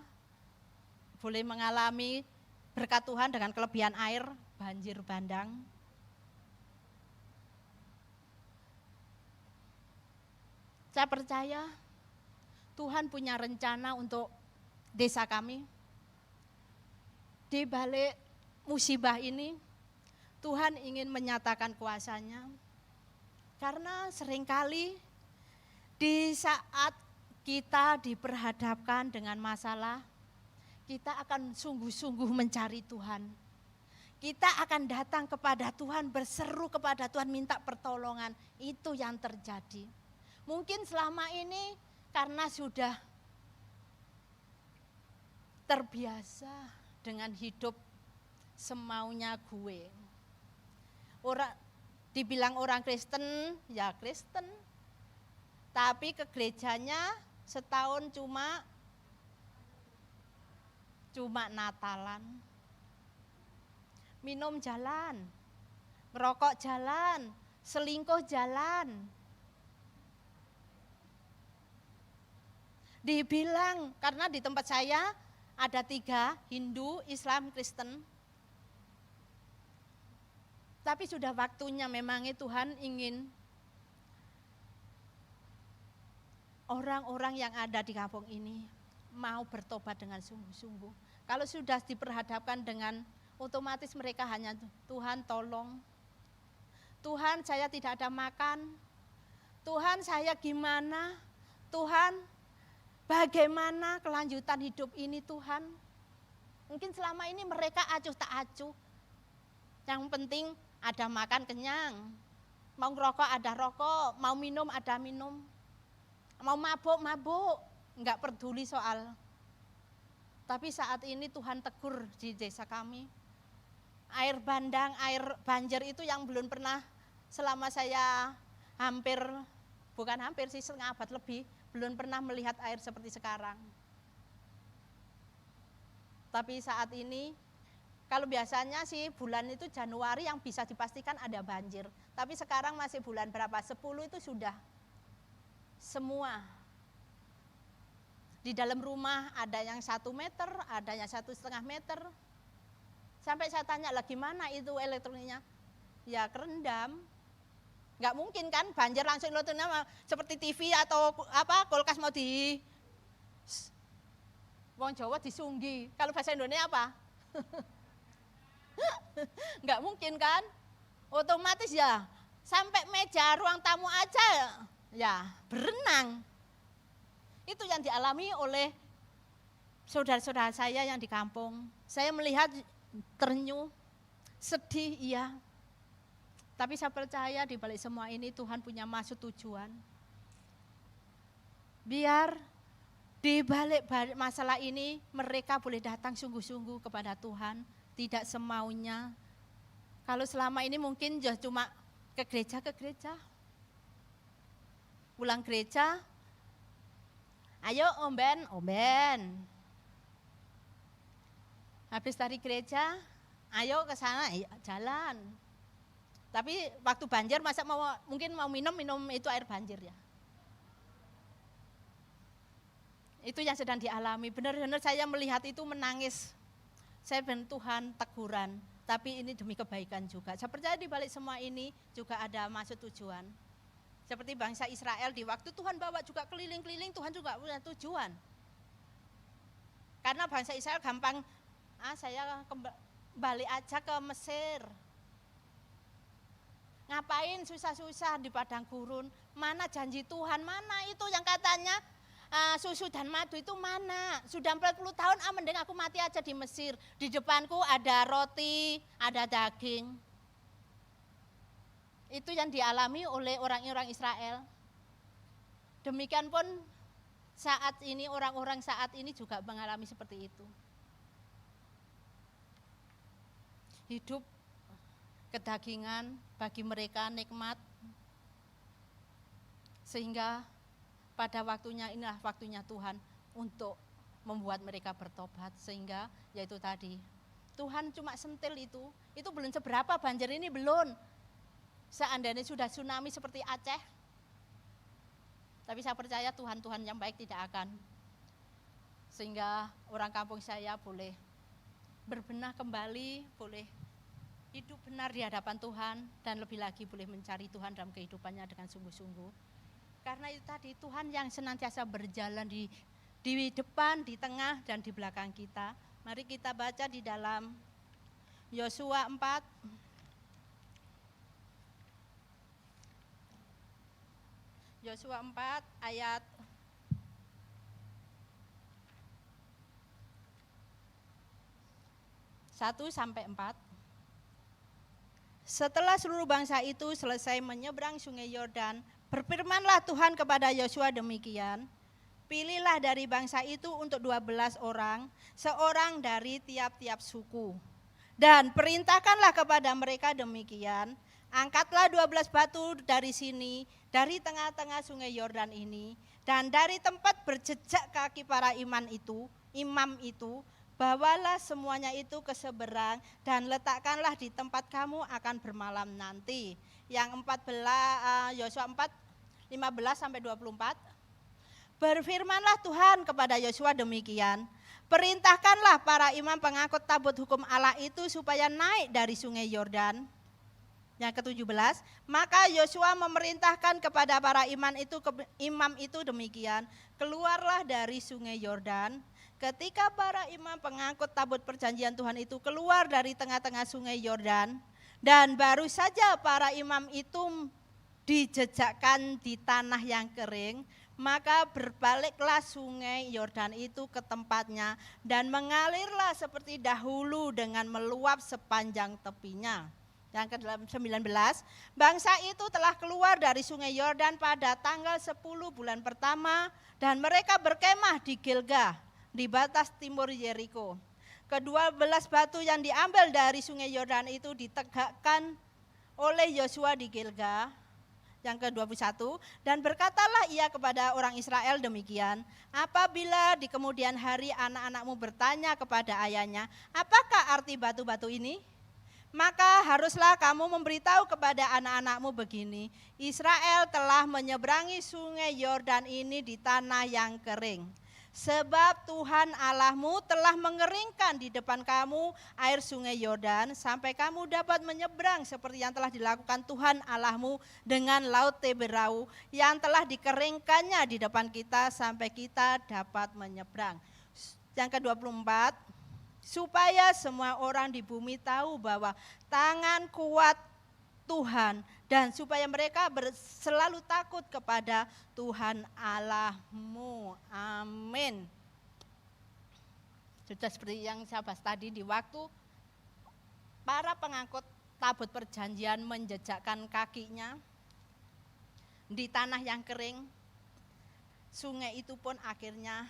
boleh mengalami berkat Tuhan dengan kelebihan air, banjir bandang. Saya percaya Tuhan punya rencana untuk desa kami. Di balik musibah ini, Tuhan ingin menyatakan kuasa-Nya. Karena seringkali di saat kita diperhadapkan dengan masalah, kita akan sungguh-sungguh mencari Tuhan. Kita akan datang kepada Tuhan, berseru kepada Tuhan, minta pertolongan. Itu yang terjadi. Mungkin selama ini karena sudah terbiasa dengan hidup semaunya gue. Dibilang orang Kristen, ya Kristen. Tapi ke gerejanya setahun cuma Natalan. Minum jalan, merokok jalan, selingkuh jalan. Dibilang, karena di tempat saya ada 3, Hindu, Islam, Kristen. Tapi sudah waktunya memangnya Tuhan ingin orang-orang yang ada di kampung ini mau bertobat dengan sungguh-sungguh. Kalau sudah diperhadapkan dengan otomatis mereka hanya Tuhan tolong. Tuhan saya tidak ada makan. Tuhan saya gimana? Tuhan Bagaimana kelanjutan hidup ini Tuhan? Mungkin selama ini mereka acuh tak acuh. Yang penting ada makan kenyang. Mau ngerokok ada rokok, mau minum ada minum. Mau mabuk, mabuk. Enggak peduli soal. Tapi saat ini Tuhan tegur di desa kami. Air bandang, air banjir itu yang belum pernah selama saya bukan hampir sih, setengah abad lebih, belum pernah melihat air seperti sekarang. Tapi saat ini, kalau biasanya sih bulan itu Januari yang bisa dipastikan ada banjir. Tapi sekarang masih bulan berapa? 10 itu sudah semua. Di dalam rumah ada yang 1 meter, ada yang 1,5 meter. Sampai saya tanya lagi mana itu elektroniknya? Ya kerendam. Nggak mungkin kan banjir langsung elektroniknya seperti TV atau kulkas mau di wong Jawa disunggi. Kalau bahasa Indonesia apa? Nggak mungkin kan? Otomatis ya sampai meja ruang tamu aja ya berenang. Itu yang dialami oleh saudara-saudara saya yang di kampung. Saya melihat ternyuh, sedih iya. Tapi saya percaya di balik semua ini Tuhan punya maksud tujuan. Biar di balik masalah ini mereka boleh datang sungguh-sungguh kepada Tuhan, tidak semaunya. Kalau selama ini mungkin cuma ke gereja, pulang gereja, ayo omben. Habis dari gereja, ayo ke sana, jalan. Tapi waktu banjir masa mungkin mau minum itu air banjir ya. Itu yang sedang dialami. Benar-benar saya melihat itu menangis. Saya ben Tuhan teguran, tapi ini demi kebaikan juga. Saya percaya di balik semua ini juga ada maksud tujuan. Seperti bangsa Israel di waktu Tuhan bawa juga keliling-keliling, Tuhan juga punya tujuan. Karena bangsa Israel gampang, saya kembali aja ke Mesir. Ngapain susah-susah di padang gurun? Mana janji Tuhan? Mana itu yang katanya susu dan madu itu mana? Sudah 40 tahun mending aku mati aja di Mesir. Di depanku ada roti, ada daging. Itu yang dialami oleh orang-orang Israel. Demikian pun saat ini orang-orang saat ini juga mengalami seperti itu. Hidup kedagingan bagi mereka nikmat, sehingga pada waktunya inilah waktunya Tuhan untuk membuat mereka bertobat, sehingga yaitu tadi Tuhan cuma sentil itu belum seberapa banjir ini belum. Seandainya sudah tsunami seperti Aceh, tapi saya percaya Tuhan yang baik tidak akan, sehingga orang kampung saya boleh berbenah kembali, boleh hidup benar di hadapan Tuhan, dan lebih lagi boleh mencari Tuhan dalam kehidupannya dengan sungguh-sungguh. Karena itu tadi Tuhan yang senantiasa berjalan di depan, di tengah, dan di belakang kita. Mari kita baca di dalam Yosua 4. Yosua 4 ayat 1-4. Setelah seluruh bangsa itu selesai menyeberang sungai Yordan, berfirmanlah Tuhan kepada Yosua demikian, pilihlah dari bangsa itu untuk 12 orang, seorang dari tiap-tiap suku. Dan perintahkanlah kepada mereka demikian, angkatlah 12 batu dari sini, dari tengah-tengah sungai Yordan ini, dan dari tempat berjejak kaki para imam itu, bawalah semuanya itu ke seberang dan letakkanlah di tempat kamu akan bermalam nanti. Yang 14 Yosua 4 15-24. Berfirmanlah Tuhan kepada Yosua demikian, perintahkanlah para imam pengangkut tabut hukum Allah itu supaya naik dari sungai Yordan. Yang ke-17, maka Yosua memerintahkan kepada para imam itu demikian, keluarlah dari sungai Yordan. Ketika para imam pengangkut tabut perjanjian Tuhan itu keluar dari tengah-tengah sungai Yordan, dan baru saja para imam itu dijejakkan di tanah yang kering, Maka berbaliklah sungai Yordan itu ke tempatnya dan mengalirlah seperti dahulu dengan meluap sepanjang tepinya. Yang ke-19, bangsa itu telah keluar dari sungai Yordan pada tanggal 10 bulan pertama dan mereka berkemah di Gilgal di batas timur Yeriko. Ke-12 batu yang diambil dari sungai Yordan itu ditegakkan oleh Yosua di Gilgal. Yang ke-21, dan berkatalah ia kepada orang Israel demikian, apabila di kemudian hari anak-anakmu bertanya kepada ayahnya, apakah arti batu-batu ini? Maka haruslah kamu memberitahu kepada anak-anakmu begini, Israel telah menyeberangi sungai Yordan ini di tanah yang kering. Sebab Tuhan Allahmu telah mengeringkan di depan kamu air sungai Yordan sampai kamu dapat menyeberang seperti yang telah dilakukan Tuhan Allahmu dengan laut Teberau yang telah dikeringkannya di depan kita sampai kita dapat menyeberang. Yang ke-24, supaya semua orang di bumi tahu bahwa tangan kuat Tuhan dan supaya mereka selalu takut kepada Tuhan Allahmu. Amin. Sudah seperti yang saya bahas tadi, di waktu para pengangkut tabut perjanjian menjejakkan kakinya di tanah yang kering, sungai itu pun akhirnya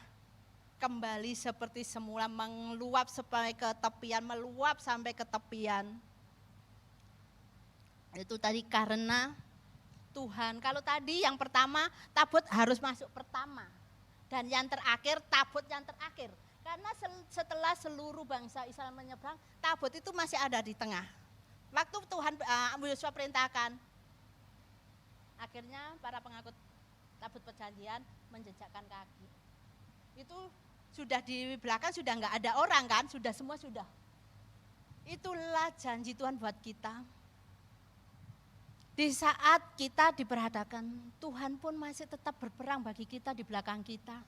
kembali seperti semula, meluap sampai ke tepian, meluap sampai ke tepian. Itu tadi karena Tuhan. Kalau tadi yang pertama tabut harus masuk pertama, dan yang terakhir tabut yang terakhir. Karena setelah seluruh bangsa Israel menyeberang, tabut itu masih ada di tengah. Waktu Tuhan Yosua perintahkan, akhirnya para pengangkut tabut perjanjian menjejakkan kaki. Itu sudah di belakang sudah nggak ada orang kan, sudah semua sudah. Itulah janji Tuhan buat kita. Di saat kita diperhadapkan, Tuhan pun masih tetap berperang bagi kita di belakang kita.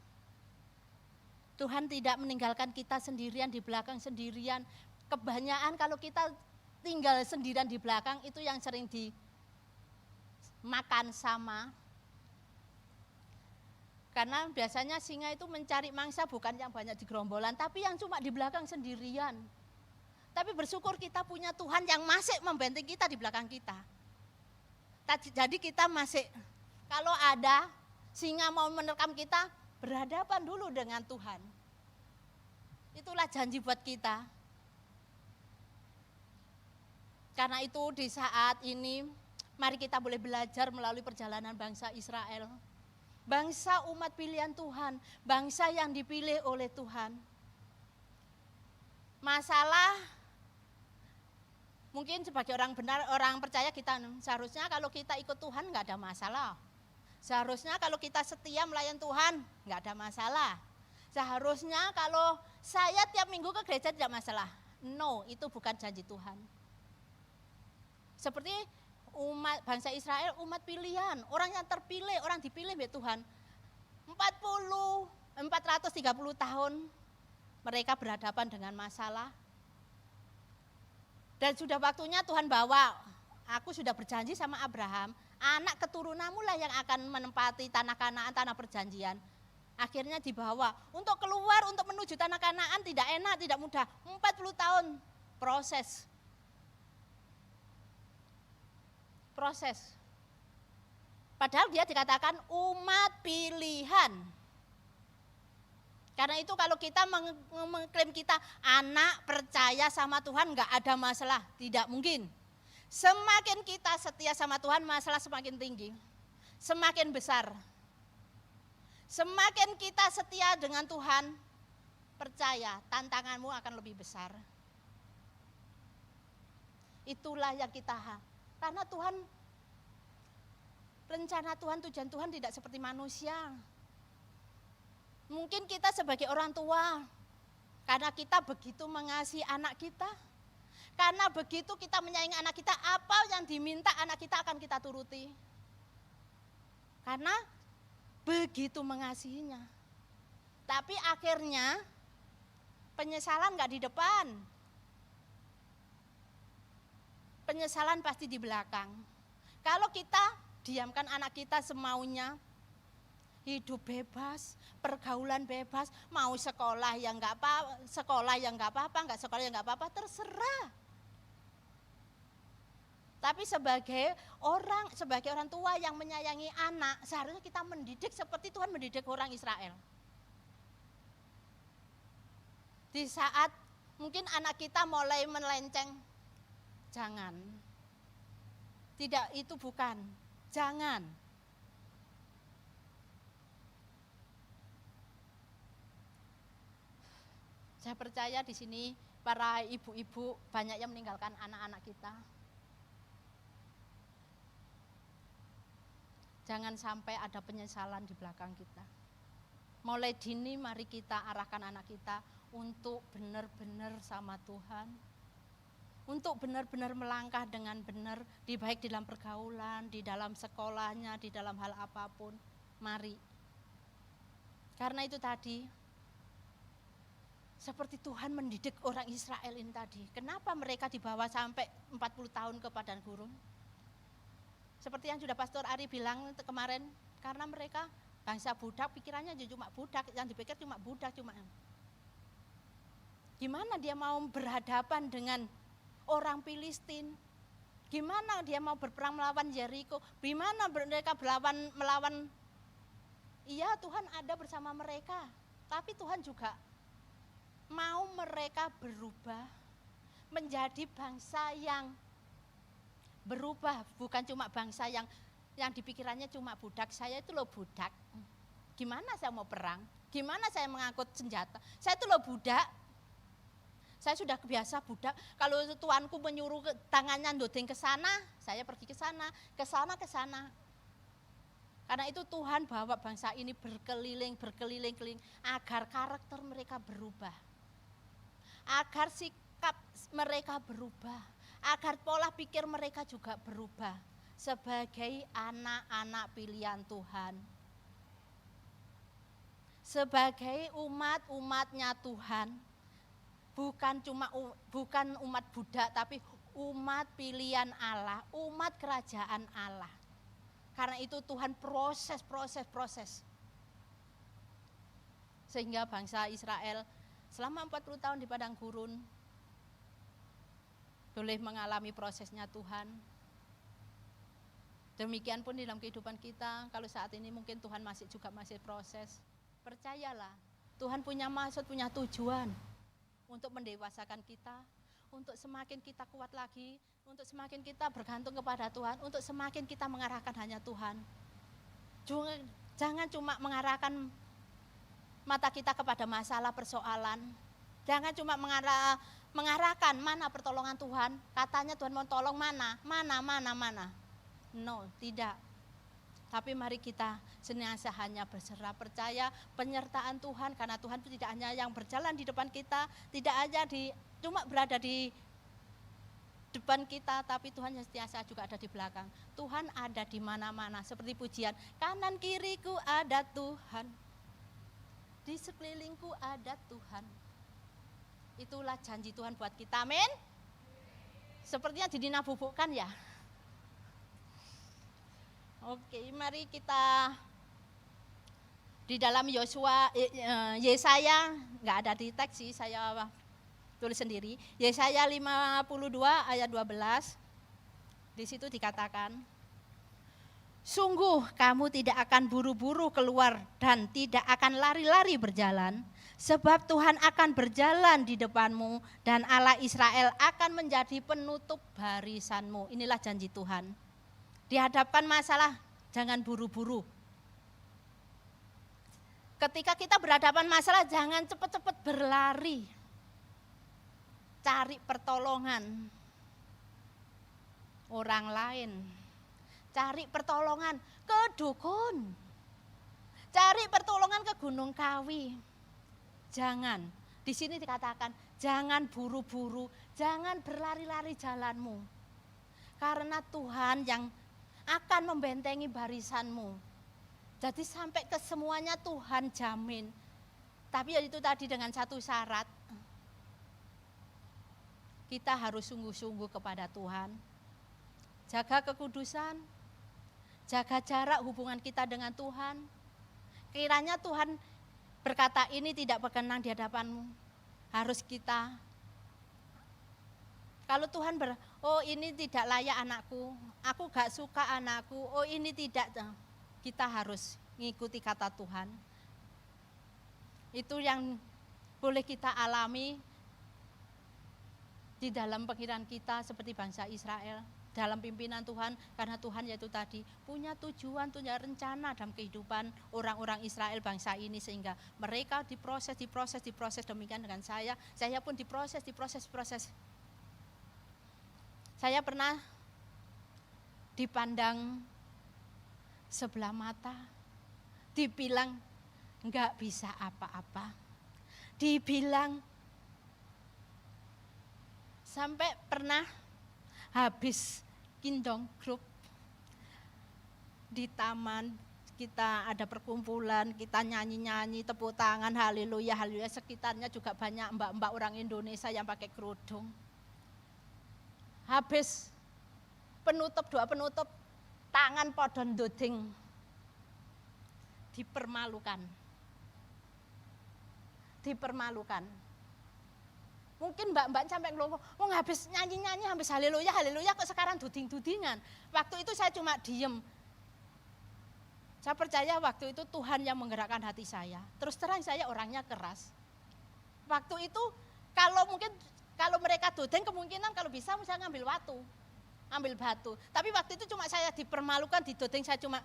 Tuhan tidak meninggalkan kita sendirian di belakang sendirian. Kebanyakan kalau kita tinggal sendirian di belakang itu yang sering dimakan sama. Karena biasanya singa itu mencari mangsa bukan yang banyak di gerombolan, tapi yang cuma di belakang sendirian. Tapi bersyukur kita punya Tuhan yang masih membentengi kita di belakang kita. Jadi kita masih, kalau ada singa mau menerkam kita, berhadapan dulu dengan Tuhan. Itulah janji buat kita. Karena itu di saat ini, mari kita boleh belajar melalui perjalanan bangsa Israel. Bangsa umat pilihan Tuhan, bangsa yang dipilih oleh Tuhan. Masalah mungkin sebagai orang benar, orang percaya kita seharusnya kalau kita ikut Tuhan nggak ada masalah. Seharusnya kalau kita setia melayan Tuhan nggak ada masalah. Seharusnya kalau saya tiap minggu ke gereja tidak masalah. No, itu bukan janji Tuhan. Seperti umat bangsa Israel, umat pilihan, orang yang terpilih, orang dipilih oleh Tuhan. 430 tahun mereka berhadapan dengan masalah. Dan sudah waktunya Tuhan bawa, aku sudah berjanji sama Abraham, anak keturunanmu lah yang akan menempati tanah Kanaan, tanah perjanjian. Akhirnya dibawa, untuk keluar, untuk menuju tanah Kanaan tidak enak, tidak mudah. 40 tahun proses. Padahal dia dikatakan umat pilihan. Karena itu kalau kita mengklaim kita anak percaya sama Tuhan nggak ada masalah, tidak mungkin. Semakin kita setia sama Tuhan, masalah semakin tinggi, semakin besar. Semakin kita setia dengan Tuhan, percaya tantanganmu akan lebih besar. Itulah yang kita karena Tuhan, rencana Tuhan, tujuan Tuhan tidak seperti manusia. Mungkin kita sebagai orang tua, karena kita begitu mengasihi anak kita, karena begitu kita menyayangi anak kita, apa yang diminta anak kita akan kita turuti. Karena begitu mengasihinya. Tapi akhirnya penyesalan gak di depan. Penyesalan pasti di belakang. Kalau kita diamkan anak kita semaunya, hidup bebas, pergaulan bebas, mau sekolah yang nggak apa, nggak sekolah yang nggak apa-apa, terserah. Tapi sebagai orang tua yang menyayangi anak, seharusnya kita mendidik seperti Tuhan mendidik orang Israel. Di saat mungkin anak kita mulai melenceng, jangan. Tidak, itu bukan. Jangan. Saya percaya di sini para ibu-ibu banyak yang meninggalkan anak-anak kita. Jangan sampai ada penyesalan di belakang kita. Mulai dini mari kita arahkan anak kita untuk benar-benar sama Tuhan. Untuk benar-benar melangkah dengan benar, baik di dalam pergaulan, di dalam sekolahnya, di dalam hal apapun. Mari. Karena itu tadi, seperti Tuhan mendidik orang Israel ini tadi. Kenapa mereka dibawa sampai 40 tahun ke padang gurun? Seperti yang sudah Pastor Ari bilang kemarin, karena mereka bangsa budak, pikirannya cuma budak, yang dipikir cuma budak. Gimana dia mau berhadapan dengan orang Filistin? Gimana dia mau berperang melawan Yeriko? Gimana mereka melawan? Iya, Tuhan ada bersama mereka, tapi Tuhan juga mau mereka berubah menjadi bangsa yang berubah, bukan cuma bangsa yang dipikirannya cuma budak. Saya itu loh budak, gimana saya mau perang, gimana saya mengangkut senjata, saya itu loh budak, saya sudah kebiasa budak. Kalau tuanku menyuruh tangannya ndodeng ke sana, saya pergi ke sana. Karena itu Tuhan bawa bangsa ini berkeliling agar karakter mereka berubah, agar sikap mereka berubah, agar pola pikir mereka juga berubah sebagai anak-anak pilihan Tuhan, sebagai umat-umatnya Tuhan, bukan umat budak, tapi umat pilihan Allah, umat kerajaan Allah. Karena itu Tuhan proses sehingga bangsa Israel selama 40 tahun di padang gurun boleh mengalami prosesnya Tuhan. Demikian pun di dalam kehidupan kita, kalau saat ini mungkin Tuhan masih proses. Percayalah, Tuhan punya maksud, punya tujuan untuk mendewasakan kita, untuk semakin kita kuat lagi, untuk semakin kita bergantung kepada Tuhan, untuk semakin kita mengarahkan hanya Tuhan. Jangan cuma mengarahkan mata kita kepada masalah persoalan. Jangan cuma mengarahkan mana pertolongan Tuhan. Katanya Tuhan mau tolong mana. No, tidak. Tapi mari kita senantiasa hanya berserah, percaya penyertaan Tuhan. Karena Tuhan itu tidak hanya yang berjalan di depan kita, tidak hanya cuma berada di depan kita, tapi Tuhan yang setiasa juga ada di belakang. Tuhan ada di mana-mana, seperti pujian, kanan kiriku ada Tuhan, di sekelilingku ada Tuhan. Itulah janji Tuhan buat kita, amin. Sepertinya dinabubukkan ya. Oke, mari kita di dalam Yesaya, nggak ada di teks sih, saya tulis sendiri. Yesaya 52 ayat 12. Di situ dikatakan, sungguh kamu tidak akan buru-buru keluar dan tidak akan lari-lari berjalan, sebab Tuhan akan berjalan di depanmu dan Allah Israel akan menjadi penutup barisanmu. Inilah janji Tuhan. Dihadapkan masalah, jangan buru-buru. Ketika kita berhadapan masalah, jangan cepat-cepat berlari. Cari pertolongan orang lain. Cari pertolongan ke dukun. Cari pertolongan ke Gunung Kawi. Jangan. Di sini dikatakan, jangan buru-buru, jangan berlari-lari jalanmu. Karena Tuhan yang akan membentengi barisanmu. Jadi sampai ke semuanya Tuhan jamin. Tapi itu tadi dengan satu syarat. Kita harus sungguh-sungguh kepada Tuhan. Jaga kekudusan, jaga jarak hubungan kita dengan Tuhan. Kiranya Tuhan berkata ini tidak berkenan di hadapanmu. Harus kita. Kalau Tuhan oh ini tidak layak anakku, aku gak suka anakku, oh ini tidak. Kita harus ngikuti kata Tuhan. Itu yang boleh kita alami di dalam pikiran kita seperti bangsa Israel. Dalam pimpinan Tuhan, karena Tuhan yaitu tadi punya tujuan, punya rencana dalam kehidupan orang-orang Israel bangsa ini. Sehingga mereka diproses demikian dengan saya pun diproses. Saya pernah dipandang sebelah mata, dibilang enggak bisa apa-apa, dibilang sampai pernah habis Kingdom Group di taman, kita ada perkumpulan, kita nyanyi-nyanyi, tepuk tangan, haleluya, haleluya. Sekitarnya juga banyak mbak-mbak orang Indonesia yang pakai kerudung. Habis doa penutup, tangan podon doding, dipermalukan. Mungkin mbak-mbak sampai ngelomong, habis nyanyi-nyanyi, habis haleluya, haleluya, kok sekarang duding-dudingan. Waktu itu saya cuma diem. Saya percaya waktu itu Tuhan yang menggerakkan hati saya. Terus terang saya orangnya keras. Waktu itu kalau mereka duding, kemungkinan kalau bisa saya ngambil batu. Tapi waktu itu cuma saya dipermalukan, didodeng, saya cuma.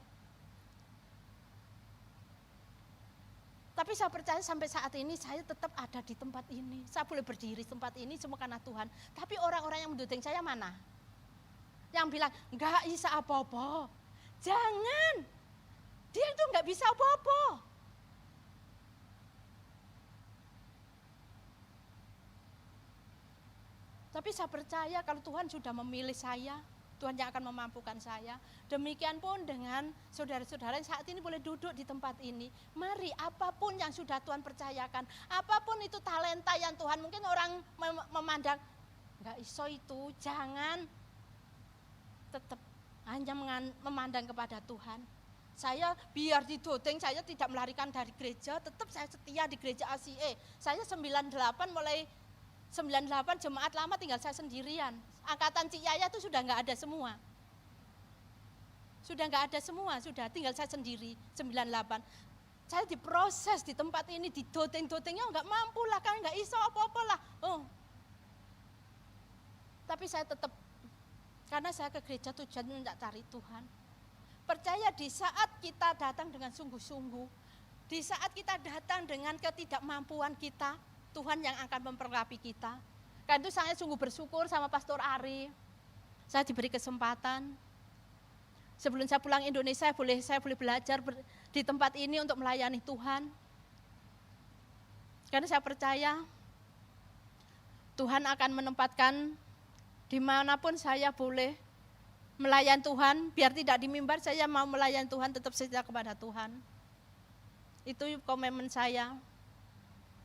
Tapi saya percaya sampai saat ini saya tetap ada di tempat ini. Saya boleh berdiri di tempat ini semua karena Tuhan. Tapi orang-orang yang menduding saya mana? Yang bilang, enggak bisa apa-apa. Jangan. Dia itu enggak bisa apa-apa. Tapi saya percaya kalau Tuhan sudah memilih saya, Tuhan yang akan memampukan saya. Demikian pun dengan saudara-saudara yang saat ini boleh duduk di tempat ini. Mari apapun yang sudah Tuhan percayakan, apapun itu talenta yang Tuhan, mungkin orang memandang, enggak iso itu, jangan. Tetap hanya memandang kepada Tuhan. Saya biar didodeng, saya tidak melarikan dari gereja, tetap saya setia di gereja ACE. Saya 98 mulai 98 jemaat lama tinggal saya sendirian. Angkatan Cik Yaya itu sudah enggak ada semua. Sudah tinggal saya sendiri, 98. Saya diproses di tempat ini, didodeng-dodengnya enggak mampu lah, kan enggak iso apa-apa lah. Tapi saya tetap, karena saya ke gereja tujuannya untuk cari Tuhan. Percaya di saat kita datang dengan sungguh-sungguh, di saat kita datang dengan ketidakmampuan kita, Tuhan yang akan memperlengkapi kita. Karena itu saya sungguh bersyukur sama Pastor Ari. Saya diberi kesempatan. Sebelum saya pulang Indonesia, saya boleh belajar di tempat ini untuk melayani Tuhan. Karena saya percaya Tuhan akan menempatkan dimanapun saya boleh melayani Tuhan. Biar tidak di mimbar, saya mau melayani Tuhan, tetap setia kepada Tuhan. Itu komitmen saya.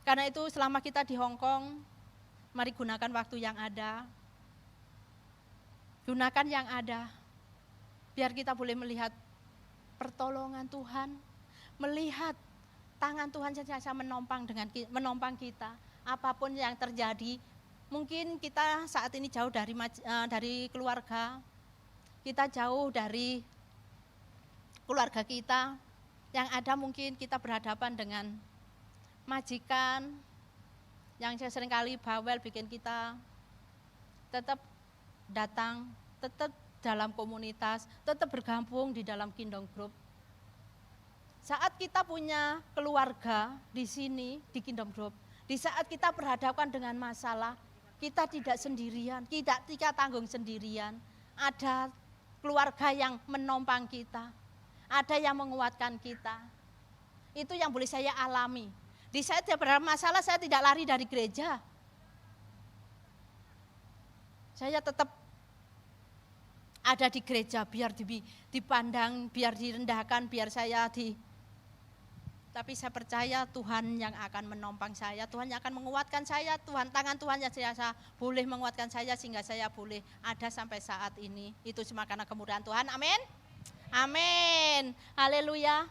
Karena itu selama kita di Hong Kong, mari gunakan waktu yang ada. Gunakan yang ada. Biar kita boleh melihat pertolongan Tuhan, melihat tangan Tuhan senantiasa menopang kita. Apapun yang terjadi, mungkin kita saat ini jauh dari keluarga, kita jauh dari keluarga kita. Yang ada mungkin kita berhadapan dengan majikan yang seringkali bawel bikin kita tetap datang, tetap dalam komunitas, tetap bergabung di dalam Kingdom Group. Saat kita punya keluarga di sini, di Kingdom Group, di saat kita berhadapan dengan masalah, kita tidak sendirian, kita tanggung sendirian. Ada keluarga yang menopang kita, ada yang menguatkan kita. Itu yang boleh saya alami. Di saat saya bermasalah, saya tidak lari dari gereja. Saya tetap ada di gereja, biar dipandang, biar direndahkan, biar tapi saya percaya Tuhan yang akan menopang saya, Tuhan yang akan menguatkan saya, tangan Tuhan yang saya boleh menguatkan saya sehingga saya boleh ada sampai saat ini. Itu cuma karena kemurahan Tuhan. Amin. Amin. Haleluya.